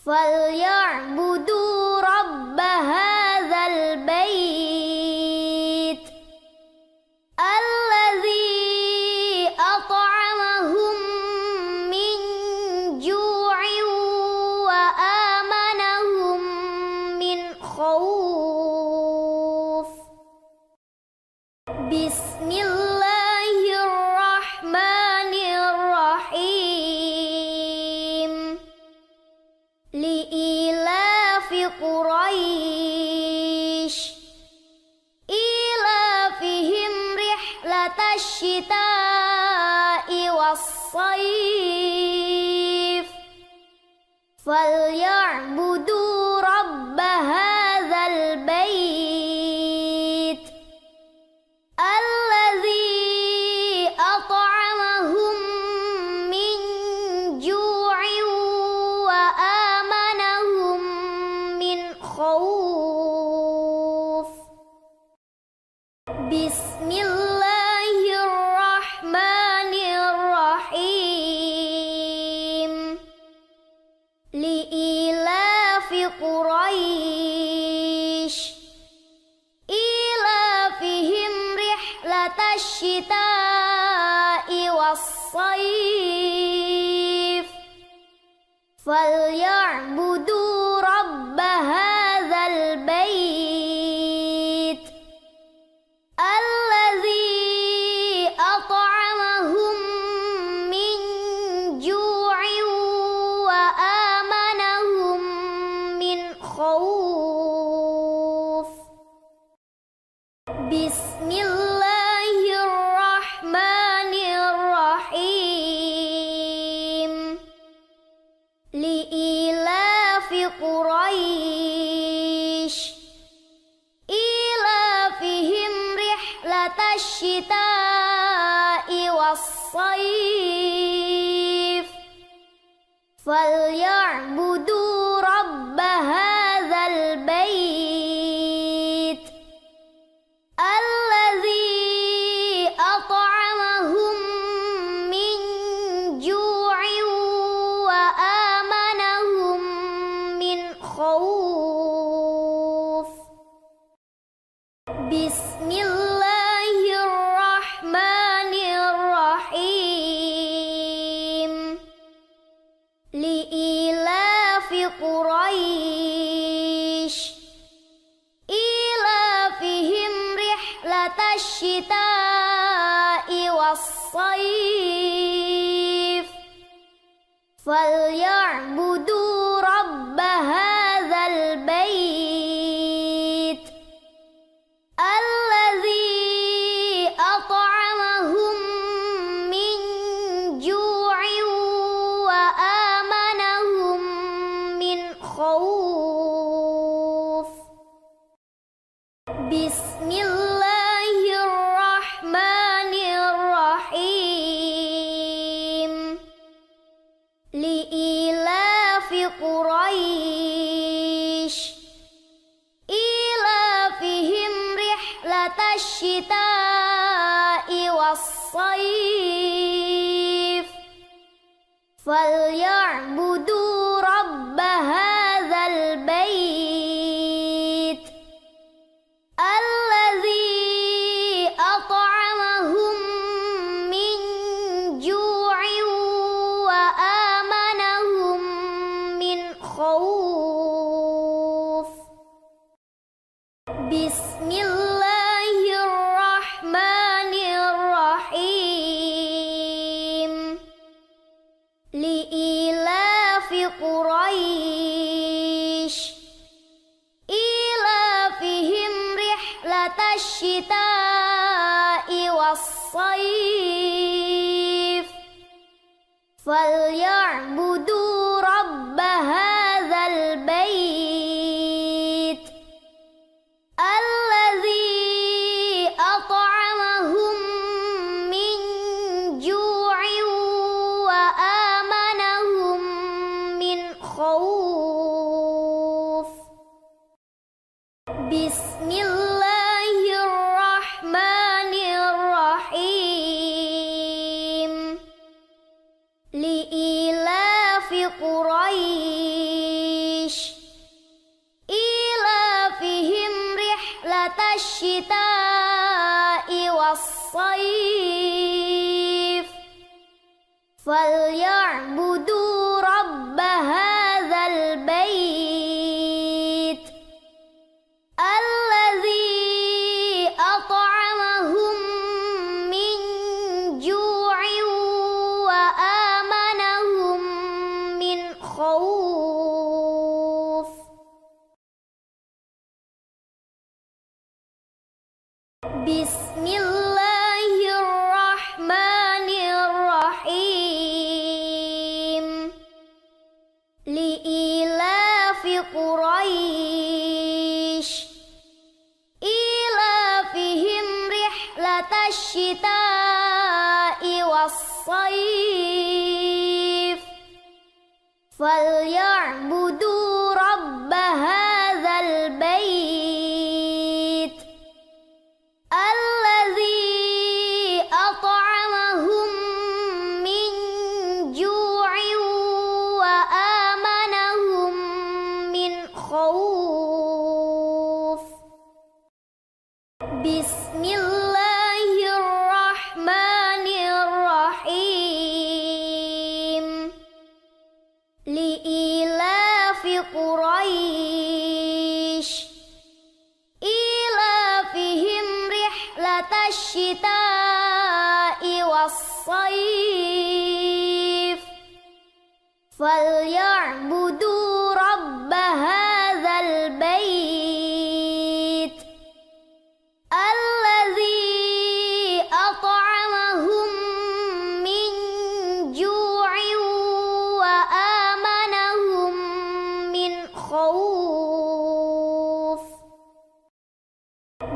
falya'budu rabba hadzal bait allazi at'amahum min ju'in wa amanahum min khauf. Bismillahirrahmanirrahim. Li'ilafi Quraisy ilafihim rihlatash shita'i was-shayf falya'budu rabba hadzal bait allazi والصيف فليعبدوا رب هذا البيت الذي أطعمهم من جوع وآمنهم من خوف. بسم الله الرحمن الرحيم. لإيلاف قريش إيلافهم رحلة الشتاء والصيف فليعبدوا رب هذا البيت الذي أطعمهم من جوع وآمنهم من خوف. بسم الله الرحمن الرحيم. لإيلاف قريش إيلافهم رحلة الشتاء والصيف فليعبدوا رب هذا البيت الذي أطعمهم من جوع وآمنهم من خوف. بسم الله الرحمن الرحيم. لإيلاف قريش إيلافهم رحلة الشتاء والصيف فليعبدوا رب هذا البيت الذي أطعمهم من جوع وآمنهم من خوف. بسم الله الرحمن الرحيم. لإيلاف قريش إيلافهم رحلة الشتاء والصيف فليعبدوا رب هذا البيت الذي أطعمهم من جوع وآمنهم من خوف. بسم الله الرحمن الرحيم. لإيلاف قريش إيلافهم رحلة الشتاء والصيف فليعبدوا رب هذا البيت الذي أطعمهم من جوع وآمنهم من خوف. بسم الله الرحمن الرحيم. لإيلاف قريش إيلافهم رحلة الشتاء والصيف فليعبدوا رب هذا البيت الذي أطعمهم من جوع وآمنهم من خوف. بسم الله الرحمن الرحيم. والصيف فليعبدوا رب هذا البيت الذي أطعمهم من جوع وآمنهم من خوف.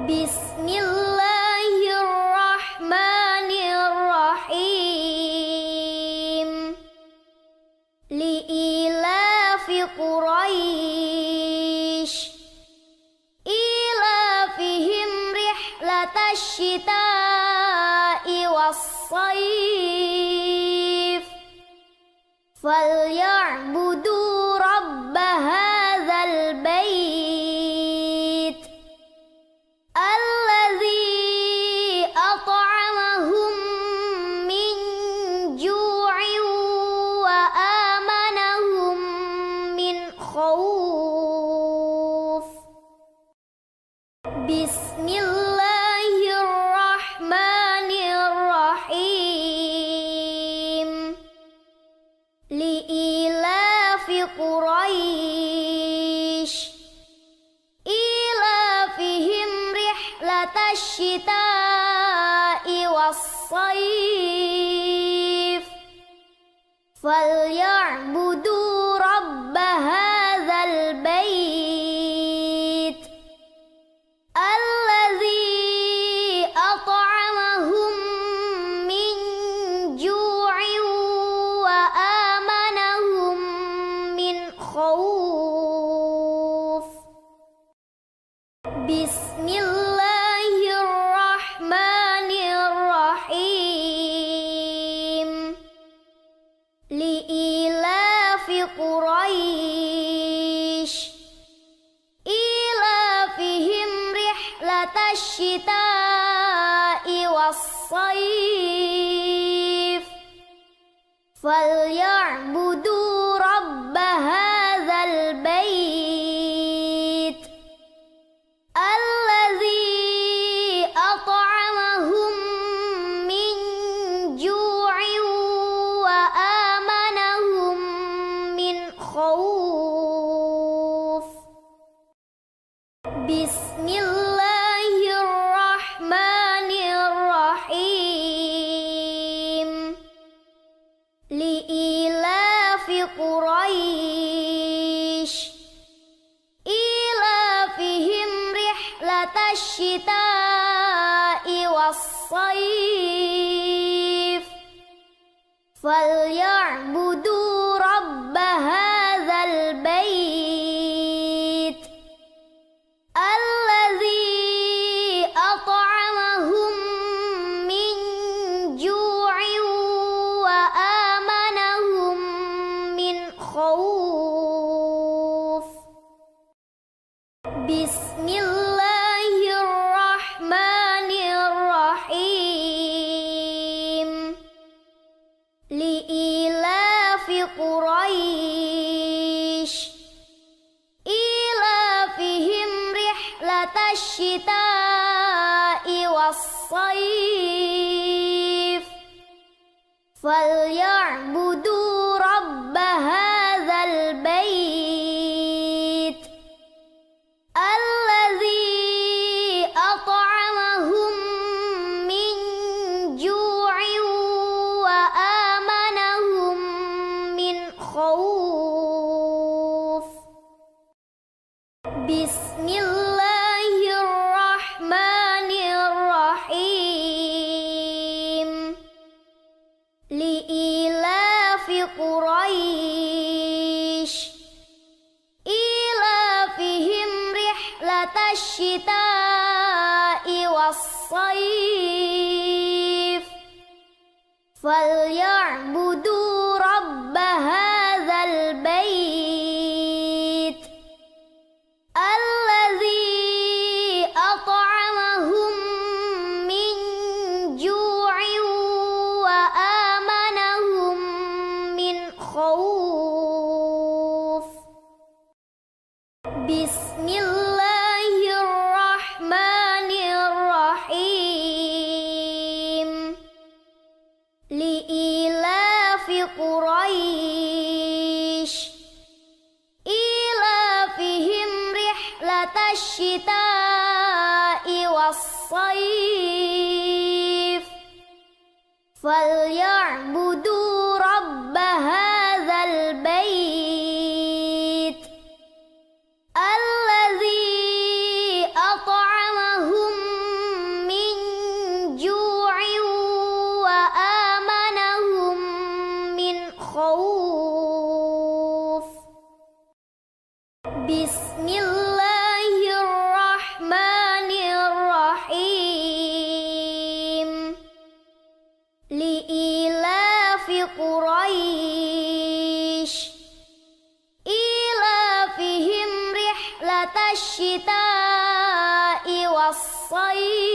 بسم الله الرحمن الرحيم. لإيلاف قريش إيلافهم رحلة الشتاء والصيف فليعبدوا رب هذا البيت الذي أطعمهم من جوع وآمنهم من خوف. بسم الله الرحمن الرحيم. لإيلاف قريش إيلافهم رحلة الشتاء والصيف فليعبدوا رب هذا البيت الذي أطعمهم من جوع وآمنهم من خوف. بسم الله الرحمن الرحيم. لإيلاف قريش إيلافهم رحلة الشتاء والصيف فليعبدوا رب هذا البيت الذي أطعمهم من جوع وآمنهم من خوف. بسم الله الرحمن الرحيم. لإيلاف قريش إيلافهم رحلة الشتاء والصيف فليعبدوا رب هذا البيت الذي أطعمهم من جوع وآمنهم من خوف. بسم الله الرحمن الرحيم. لإيلاف قريش إيلافهم رحلة الشتاء والصيف فليعبدوا رب هذا البيت الذي أطعمهم من جوع وآمنهم من خوف. بسم الله الرحمن الرحيم. لإيلاف قريش إيلافهم رحلة الشتاء والصيف فليعبدوا رب هذا البيت الذي أطعمهم من جوع وآمنهم من خوف. بسم الله الرحمن الرحيم. لإيلاف قريش إيلافهم رحلة الشتاء والصيف فليعبدوا رب هذا البيت الذي أطعمهم من جوع وآمنهم من خوف. بسم الله الرحمن الرحيم. لإيلاف قريش إيلافهم رحلة الشتاء والصيف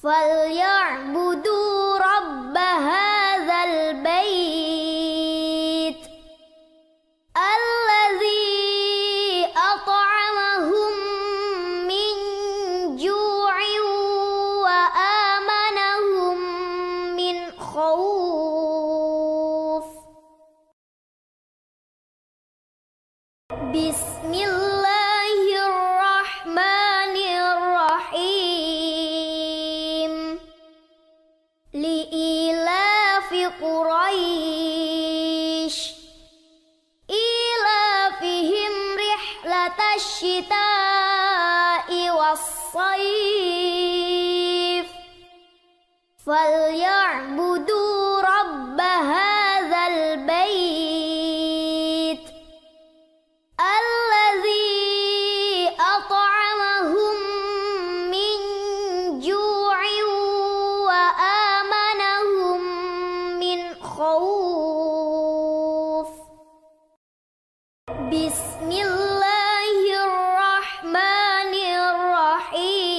فليعبدوا رب هذا البيت الذي أطعمهم من جوع وآمنهم من خوف. بسم الله الرحمن الرحيم. لإيلاف قريش إيلافهم رحلة الشتاء والصيف فليعبدوا رب هذا البيت الذي أطعمهم من جوع وآمنهم من خوف. بسم الله الرحمن الرحيم.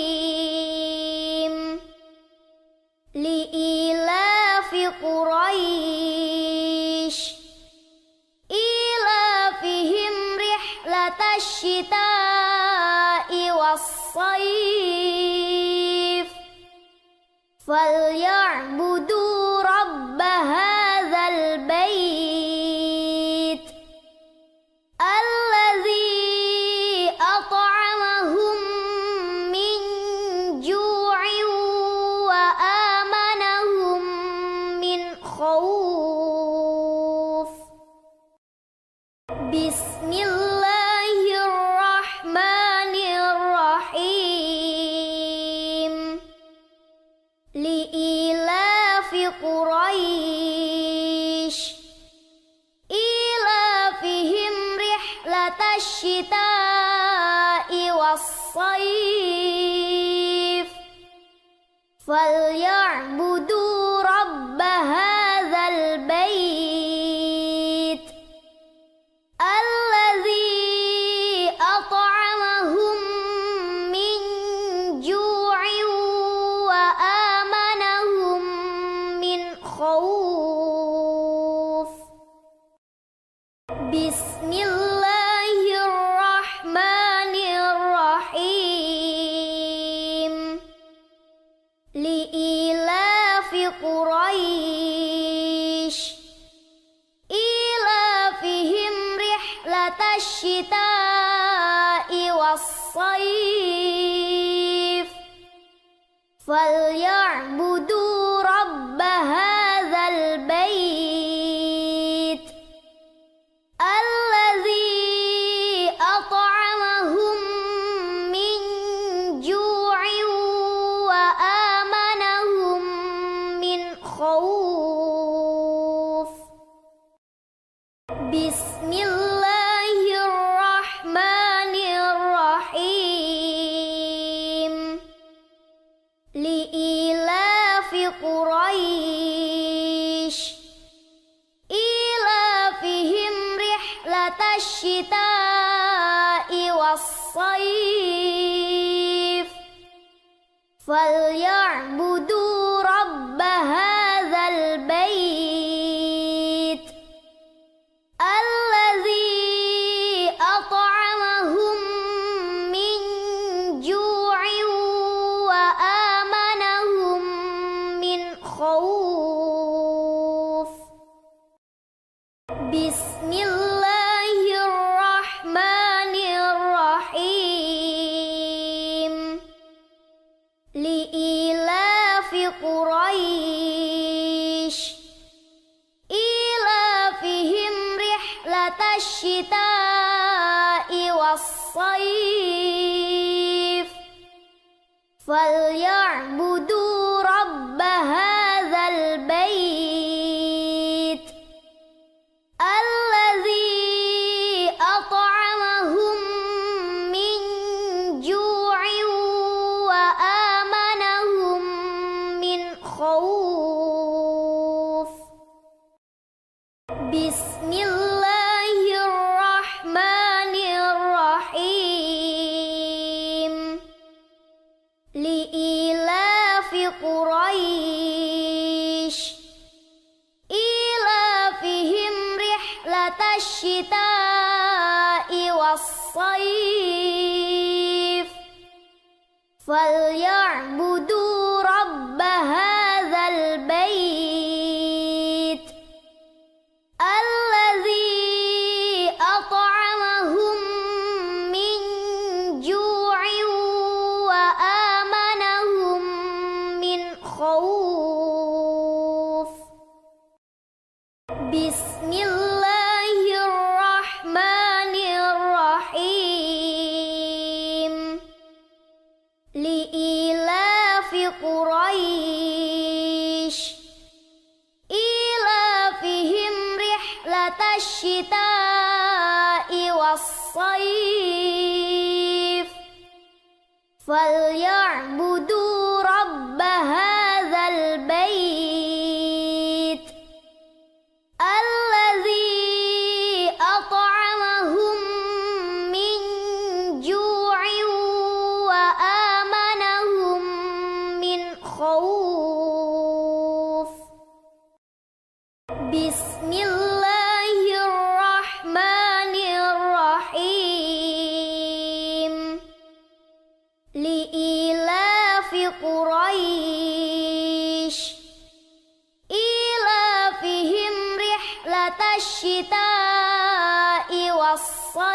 لإيلاف قريش إيلافهم رحلة الشتاء والصيف فليعبدوا رب هذا البيت الذي أطعمهم من جوع وآمنهم من خوف. بسم الله الرحمن الرحيم. لإيلاف قريش إيلافهم رحلة الشتاء والصيف فليعبدوا رب هذا البيت الذي أطعمهم من جوع وآمنهم من خوف. بسم الله الرحمن الرحيم. لإيلاف قريش إيلافهم رحلة الشتاء والصيف فليعبدوا رب هذا البيت الذي أطعمهم من جوع وآمنهم من خوف. بسم الله الرحمن الرحيم. لإيلاف قريش إيلافهم رحلة الشتاء والصيف فليعبدوا رب هذا البيت الذي أطعمهم من جوع وآمنهم من خوف بسم الله الرحمن الرحيم لإيلاف قريش إيلافهم رحلة الشتاء والصيف فليعبدوا رب هذا البيت الذي أطعمهم من جوع وآمنهم من خوف بسم الله الرحمن الرحيم لإيلاف قريش إيلافهم رحلة الشتاء والصيف فليعبدوا رب هذا البيت الذي أطعمهم من جوع وآمنهم من خوف بسم الله الرحمن الرحيم لإيلاف قريش إيلافهم رحلة الشتاء والصيف فليعبدوا رب هذا البيت الذي أطعمهم من جوع وآمنهم من خوف بسم الله الرحمن الرحيم لإيلاف قريش إيلافهم رحلة الشتاء والصيف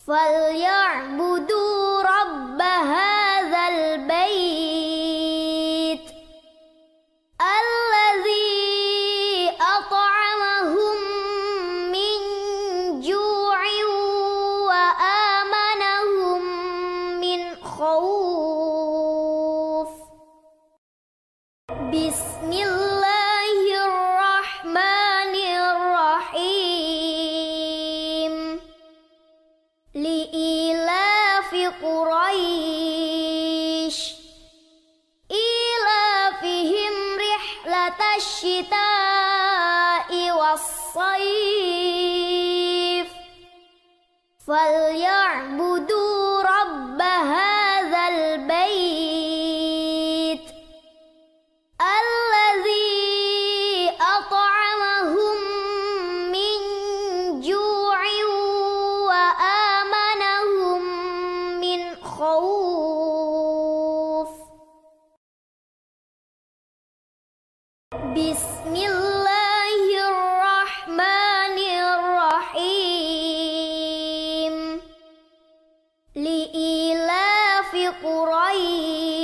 فليعبدوا رب هذا البيت الذي أطعمهم من جوع وآمنهم من خوف بسم الله الرحمن الرحيم لإيلاف قريش إيلافهم رحلة الشتاء والصيف فليعبدوا رب هذا البيت الذي أطعمهم من جوع وآمنهم من خوف بسم الله الرحمن الرحيم لإيلاف قريش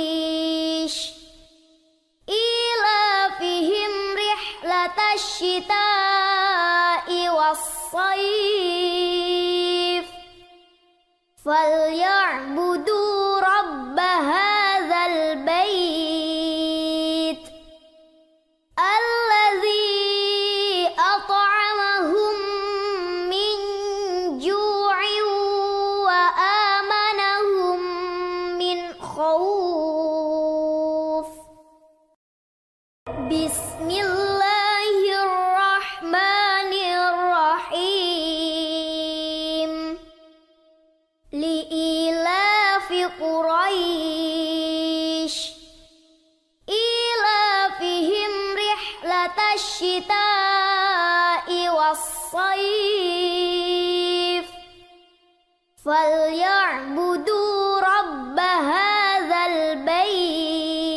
إيلافهم رحلة الشتاء والصيف فليعبدوا رب هذا البيت الذي أطعمهم من جوع وآمنهم من خوف بسم الله الرحمن الرحيم لإيلاف قريش إيلافهم رحلة الشتاء والصيف فليعبدوا رب هذا البيت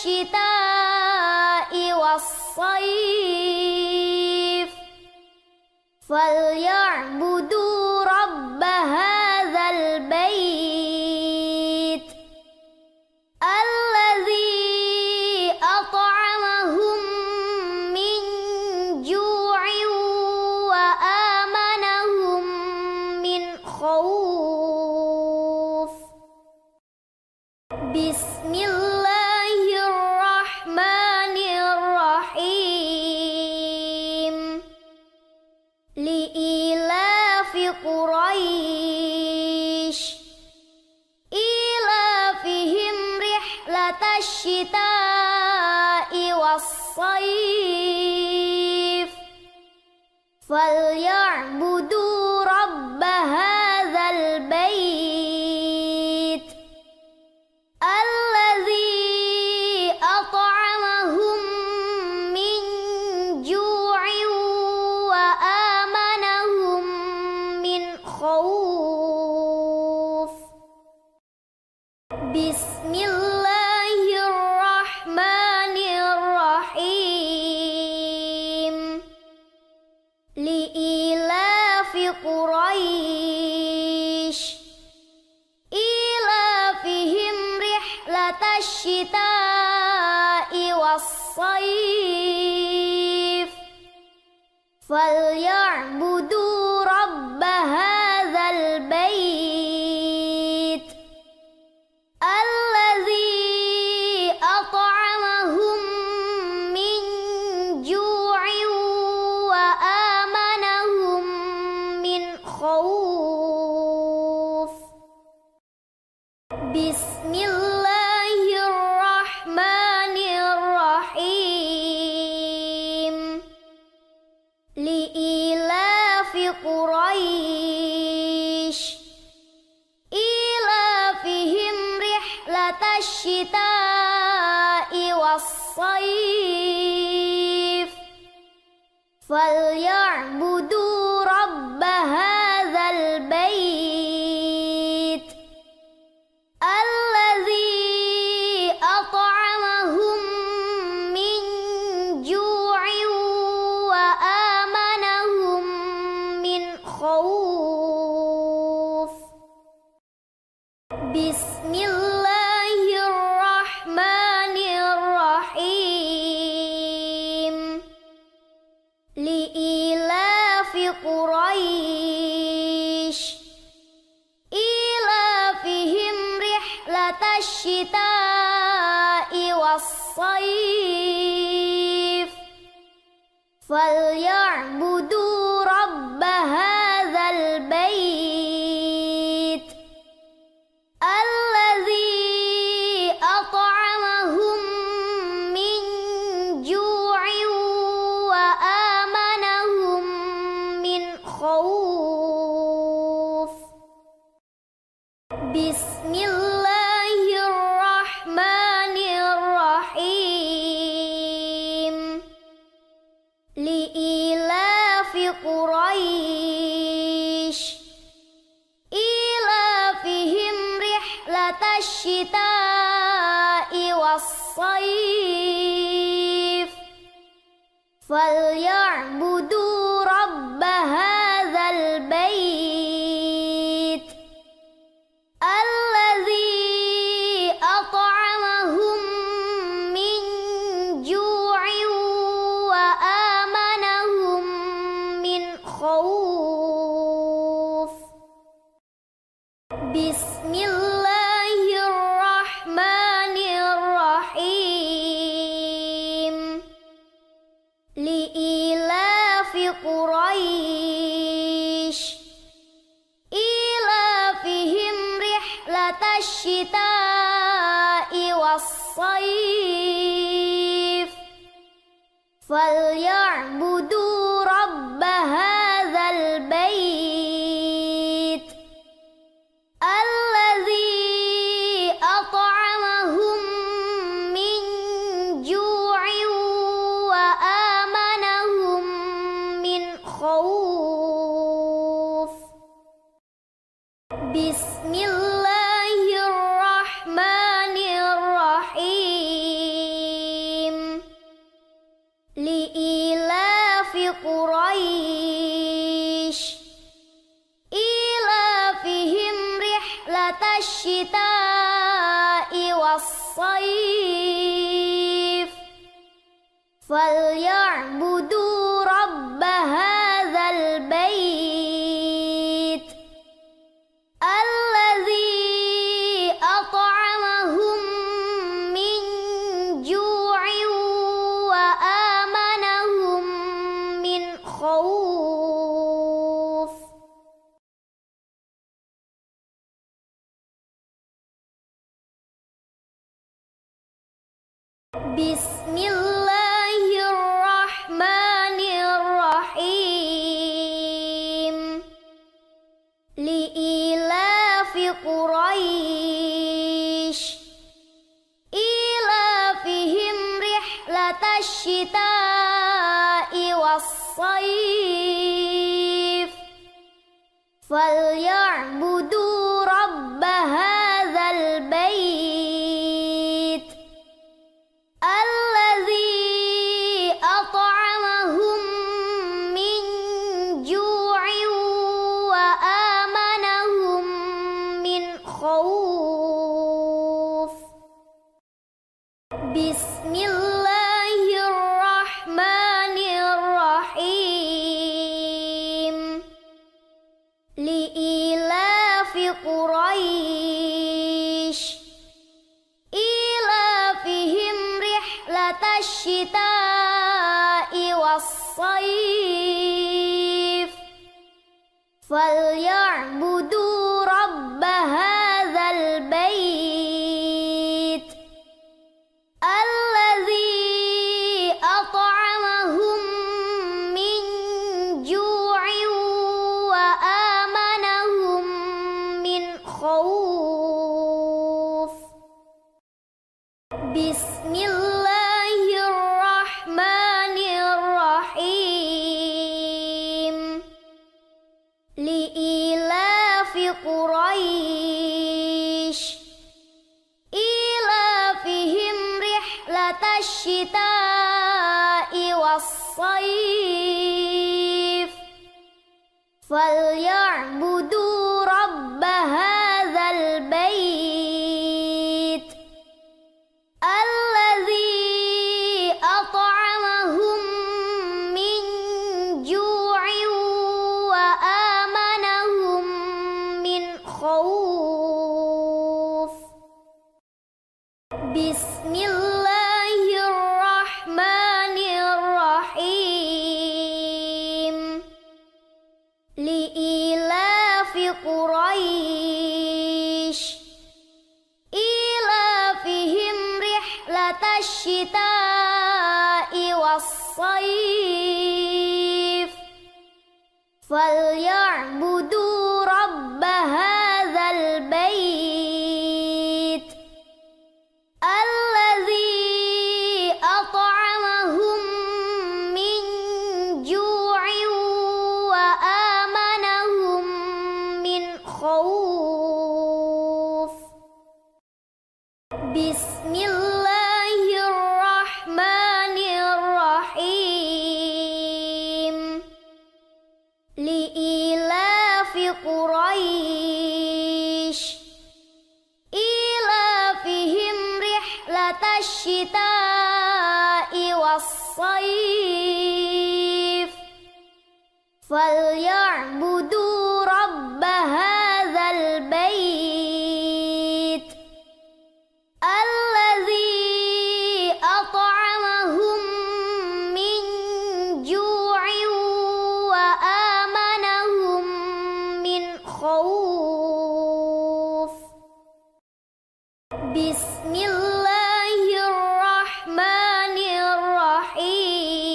الشتاء والصيف فليعبدوا رب هذا البيت الذي أطعمهم من جوع وآمنهم من خوف. بسم الله الرحمن الرحيم. لإيلاف قريش إيلافهم رحلة الشتاء والصيف فليعبدوا رب هذا البيت الذي أطعمهم من جوع وآمنهم من خوف. بسم الله الرحمن الرحيم. لإيلاف قريش إيلافهم رحلة الشتاء والصيف فليعبدوا رب هذا البيت الذي أطعمهم من جوع وآمنهم من خوف. بسم الله الرحمن الرحيم. لإيلاف قريش إيلافهم رحلة الشتاء والصيف فليعبدوا رب هذا البيت الذي أطعمهم من جوع وآمنهم من خوف. بسم الله الرحمن الرحيم. لإيلاف قريش إيلافهم رحلة الشتاء والصيف فليعبدوا رب هذا البيت الذي أطعمهم من جوع وآمنهم من خوف. بسم الله الرحمن الرحيم. لإيلاف قريش إيلافهم رحلة الشتاء والصيف فليعبدوا رب هذا البيت الذي أطعمهم من جوع وآمنهم من خوف. بسم الله الرحمن الرحيم. لإيلاف قريش إيلافهم رحلة الشتاء والصيف فليعبدوا رب هذا البيت الذي أطعمهم من جوع وآمنهم من خوف. بسم الله الرحمن الرحيم. الشتاء والصيف فليعبدوا رب هذا البيت الذي أطعمهم من جوع وآمنهم من خوف. بسم الله الرحمن الرحيم. لإيلاف قريش إيلافهم رحلة الشتاء والصيف فليعبدوا رب هذا البيت الذي أطعمهم من جوع وآمنهم من خوف. بسم الله الرحمن الرحيم. لإيلاف قريش إيلافهم رحلة الشتاء والصيف فليعبدوا رب هذا البيت الذي أطعمهم من جوع وآمنهم من خوف. بسم الله الرحمن الرحيم. لإيلاف قريش إيلافهم رحلة الشتاء والصيف فليعبدوا رب هذا البيت الذي أطعمهم من جوع وآمنهم من خوف. بسم الله الرحمن الرحيم. لإيلاف قريش إيلافهم رحلة الشتاء والصيف فليعبدوا رب هذا البيت الذي أطعمهم من جوع وآمنهم من خوف. بسم الله الرحمن الرحيم. لإيلاف قريش إيلافهم رحلة الشتاء والصيف فليعبدوا رب هذا البيت الذي أطعمهم من جوع وآمنهم من خوف. بسم الله الرحمن الرحيم.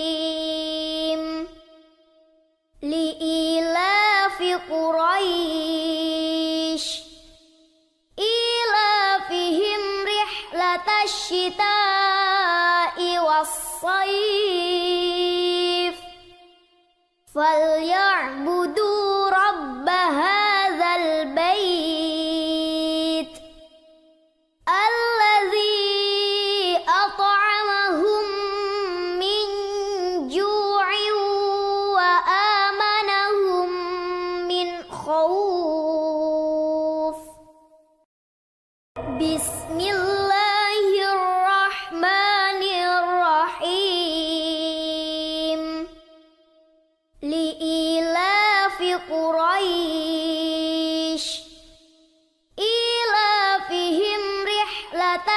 لإيلاف قريش إيلافهم رحلة الشتاء والصيف فليعبدوا رب هذا البيت الذي أطعمهم من جوع وآمنهم من خوف.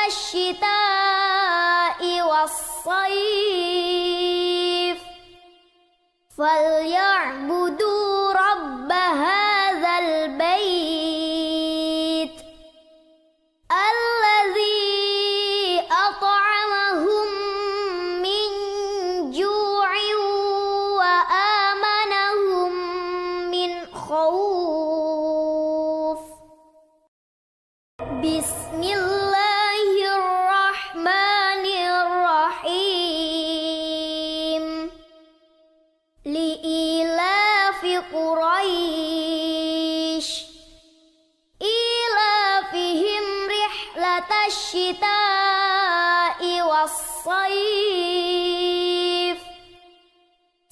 الشتاء والصيف فليعبدوا رب هذا البيت الذي أطعمهم من جوع وآمنهم من خوف. بسم الله الرحمن الرحيم. لإيلاف قريش إيلافهم رحلة الشتاء والصيف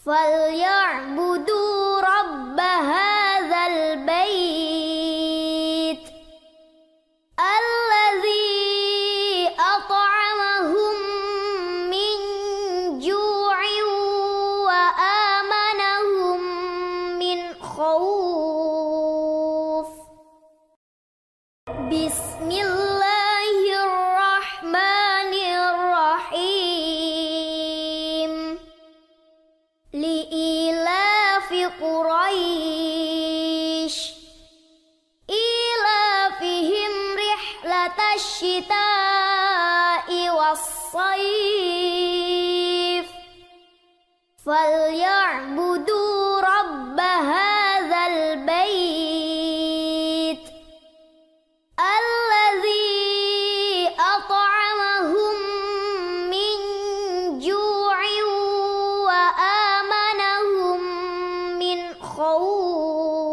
فليعبدوا رب هذا البيت الذي أطعمهم من جوع وآمنهم من خوف. بسم الله الرحمن الرحيم. لإيلاف قريش إيلافهم رحلة الشتاء والصيف فليعبدوا رب هذا البيت الذي أطعمهم من جوع وآمنهم من خوف.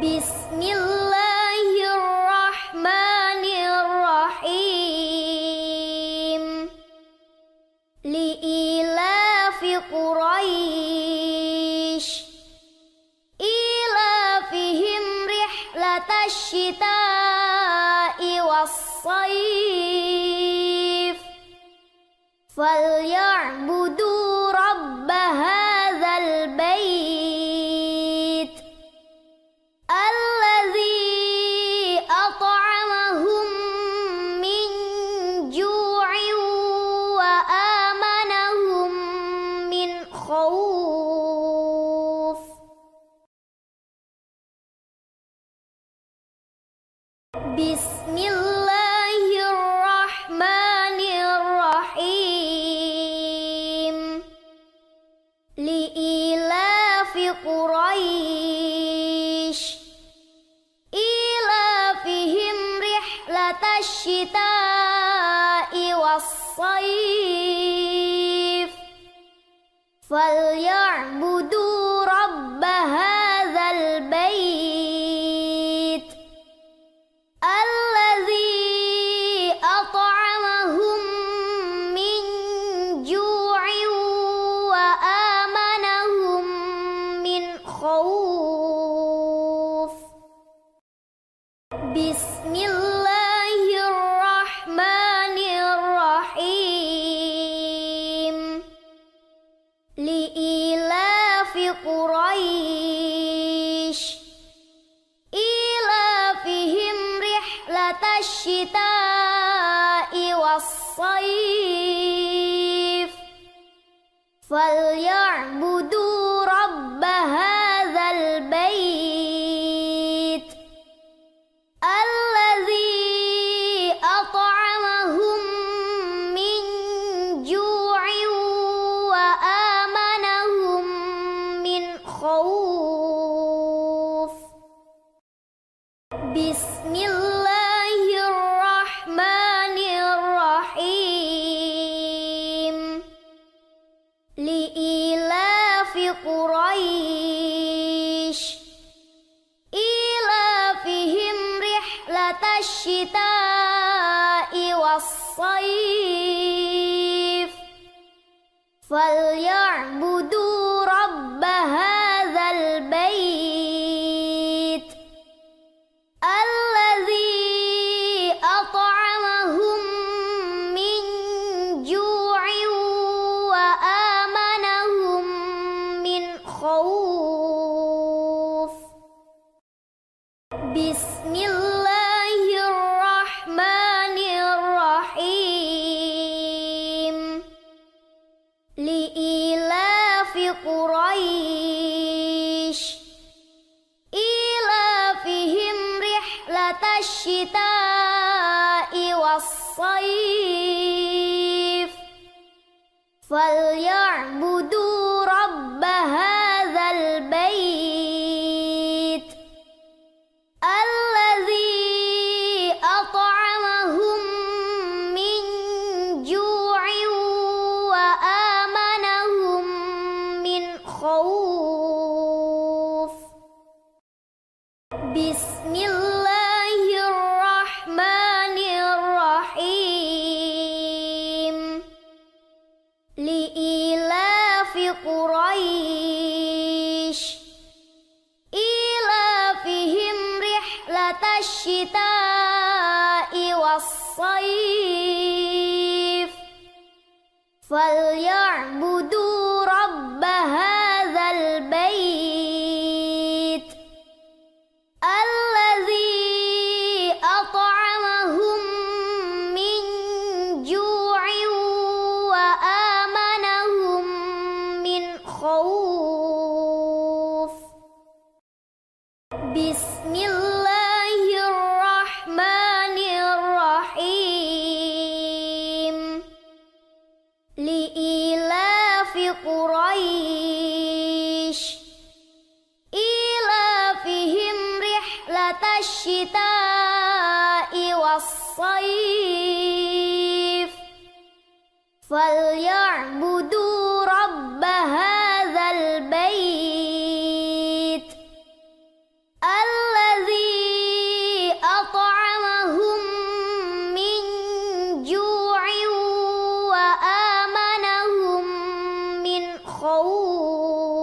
بسم الله الرحمن الرحيم. لإيلاف قريش إيلافهم رحلة الشتاء والصيف فليعبدوا رب هذا البيت الذي أطعمهم من جوع وآمنهم من خوف. بسم الله الرحمن الرحيم. لإيلاف قريش إيلافهم رحلة الشتاء والصيف فليعبدوا رب هذا البيت الذي أطعمهم من جوع وآمنهم من خوف. بسم الله الرحمن الرحيم. لإيلاف قريش إيلافهم رحلة الشتاء والصيف فليعبدوا رب هذا البيت الذي أطعمهم من جوع وآمنهم من خوف. بسم الله الرحمن الرحيم. لإيلاف قريش إيلافهم رحلة الشتاء والصيف فليعبدوا رب هذا البيت الذي أطعمهم من جوع وآمنهم من خوف. بسم الله الشتاء والصيف فليعبدوا رب هذا البيت الذي أطعمهم من جوع وآمنهم من خوف. بسم الله الرحمن الرحيم. لإيلاف قريش إيلافهم رحلة الشتاء والصيف فليعبدوا رب هذا البيت الذي أطعمهم من جوع وآمنهم من خوف. بسم الله الرحمن الرحيم. لإيلاف قريش إيلافهم رحلة الشتاء والصيف فليعبدوا رب هذا البيت الذي أطعمهم من جوع وآمنهم من خوف.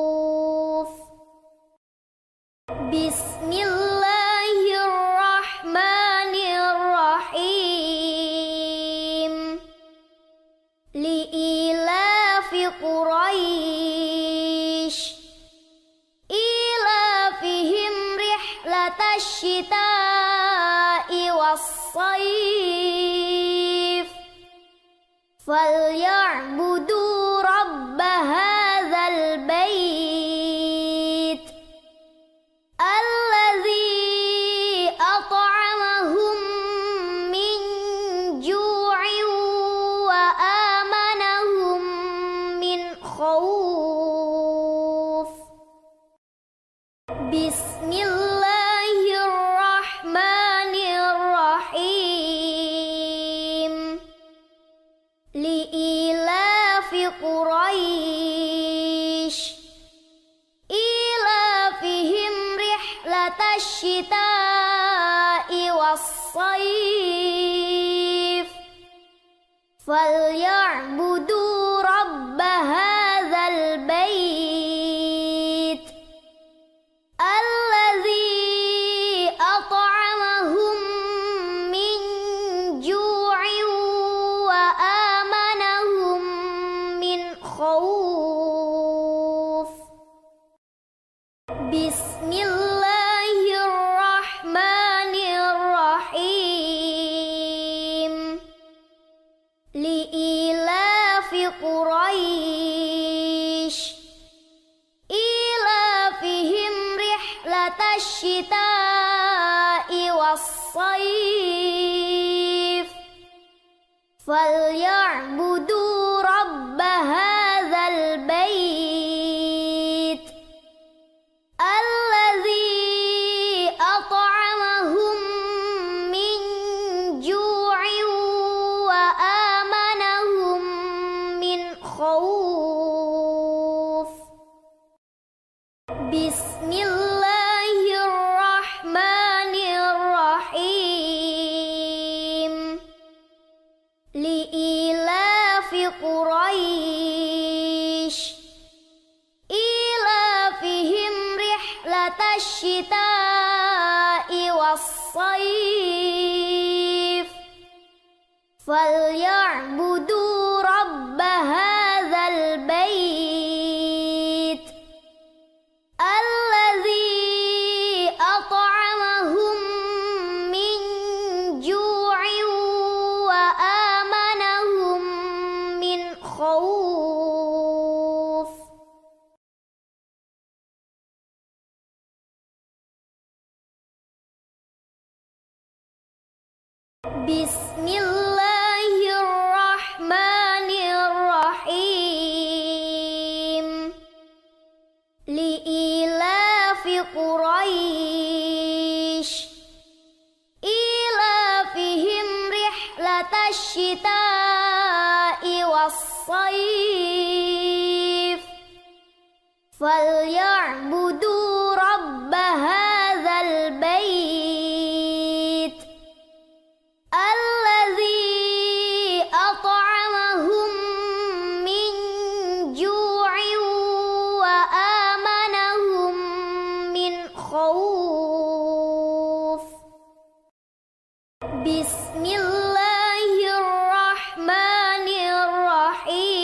بسم الله الرحمن الرحيم. لإيلاف قريش إيلافهم رحلة الشتاء والصيف فليعبدوا رب هذا البيت الذي أطعمهم من جوع وآمنهم من خوف. بسم الله الرحمن الرحيم. لإيلاف قريش إيلافهم رحلة الشتاء والصيف فليعبدوا رب هذا البيت الذي أطعمهم من جوع وآمنهم من خوف. بسم الله الرحمن الرحيم. لإيلاف قريش إيلافهم رحلة الشتاء والصيف فليعبدوا رب هذا البيت الذي أطعمهم من جوع وآمنهم من خوف. بسم الله الرحمن الرحيم. لإيلاف قريش إيلافهم رحلة الشتاء والصيف فليعبدوا رب هذا البيت الذي أطعمهم من جوع وآمنهم من خوف. الشتاء والصيف فليعبدوا رب هذا البيت الذي أطعمهم من جوع وآمنهم من خوف. بسم الله الرحمن الرحيم.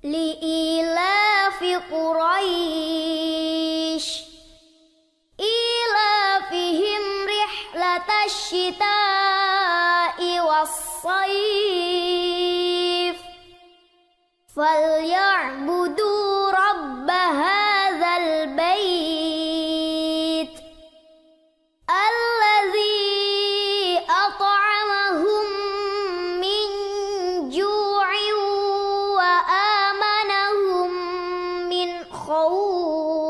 لإيلاف قريش إيلافهم رحلة الشتاء والصيف فليعبدوا رب هذا البيت الذي أطعمهم من جوع وآمنهم من خوف.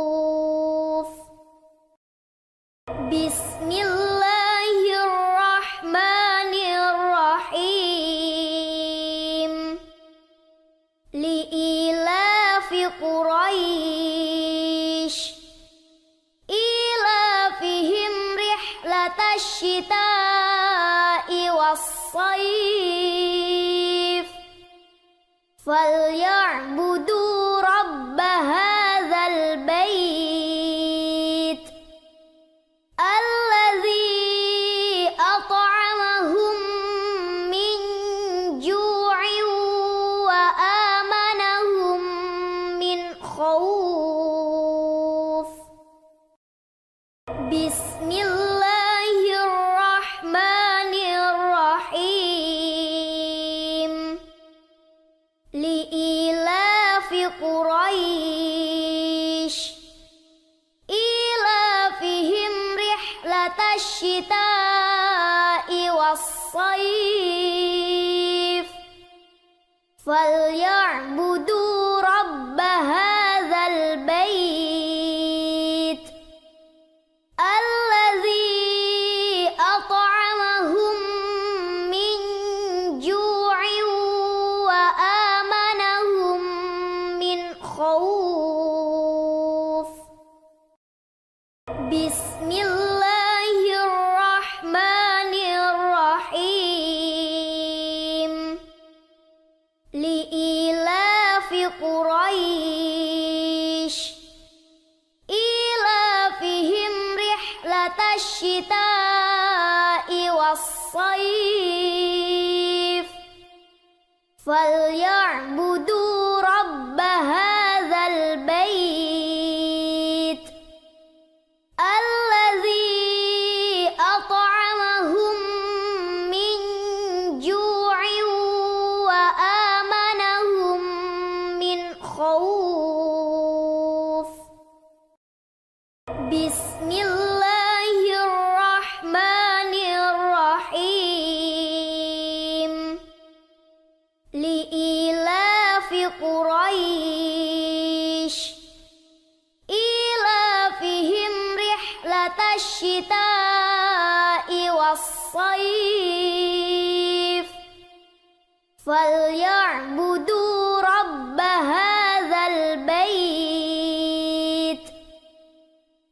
بسم الله الرحمن الرحيم. لإيلاف قريش إيلافهم رحلة الشتاء والصيف فليعبدوا رب هذا البيت الذي أطعمهم من جوع وآمنهم من خوف. بسم الله الرحمن الرحيم. لإيلاف قريش إيلافهم رحلة الشتاء والصيف فليعبدوا رب هذا البيت الذي أطعمهم من جوع وآمنهم من خوف. بسم الله الرحمن الرحيم. لإيلاف قريش إيلافهم رحلة الشتاء والصيف فليعبدوا رب هذا البيت الذي أطعمهم من جوع وآمنهم من خوف. بسم الله الرحمن الرحيم. لإيلاف قريش إيلافهم رحلة الشتاء والصيف فليعبدوا رب هذا البيت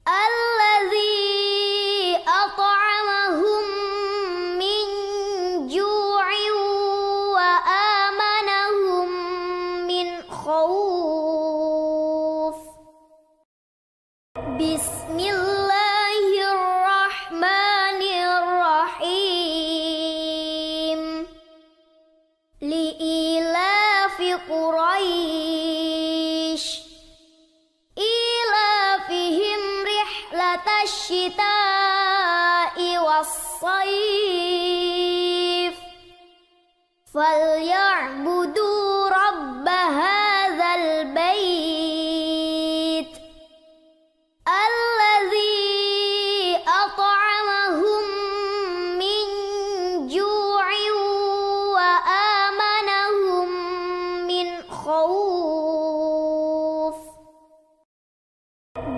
الذي أطعمهم من جوع وآمنهم من خوف. بسم الله الرحمن الرحيم. لإيلاف قريش إيلافهم رحلة الشتاء والصيف فليعبدوا رب هذا البيت الذي أطعمهم من جوع وآمنهم من خوف.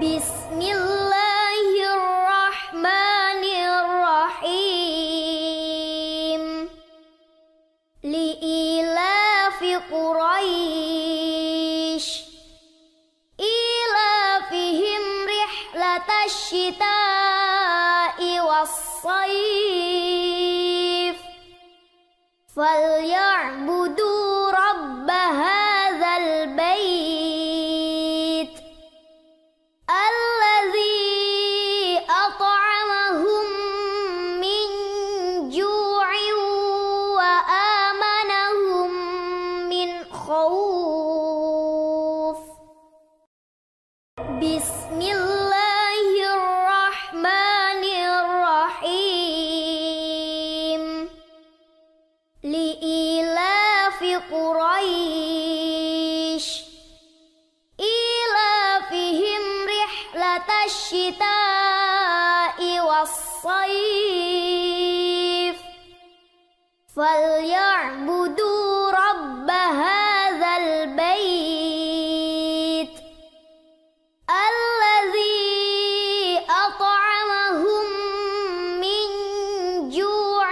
بسم الله الرحمن الرحيم. والصيف فليعبدوا رب هذا البيت الذي أطعمهم من جوع وآمنهم من خوف. بسم الله الرحمن الرحيم. لإيلاف قريش إيلافهم رحلة الشتاء والصيف فليعبدوا رب هذا البيت الذي أطعمهم من جوع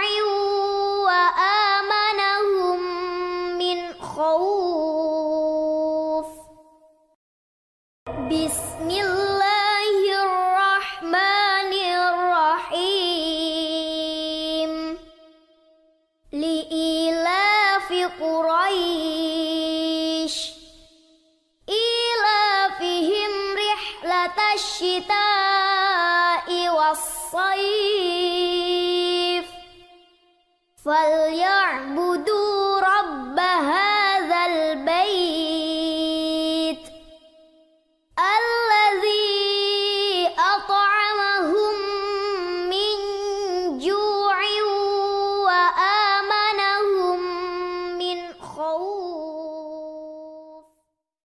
وآمنهم من خوف. بسم الله الرحمن الرحيم. لإيلاف قريش إيلافهم رحلة الشتاء والصيف فليعبدوا رب هذا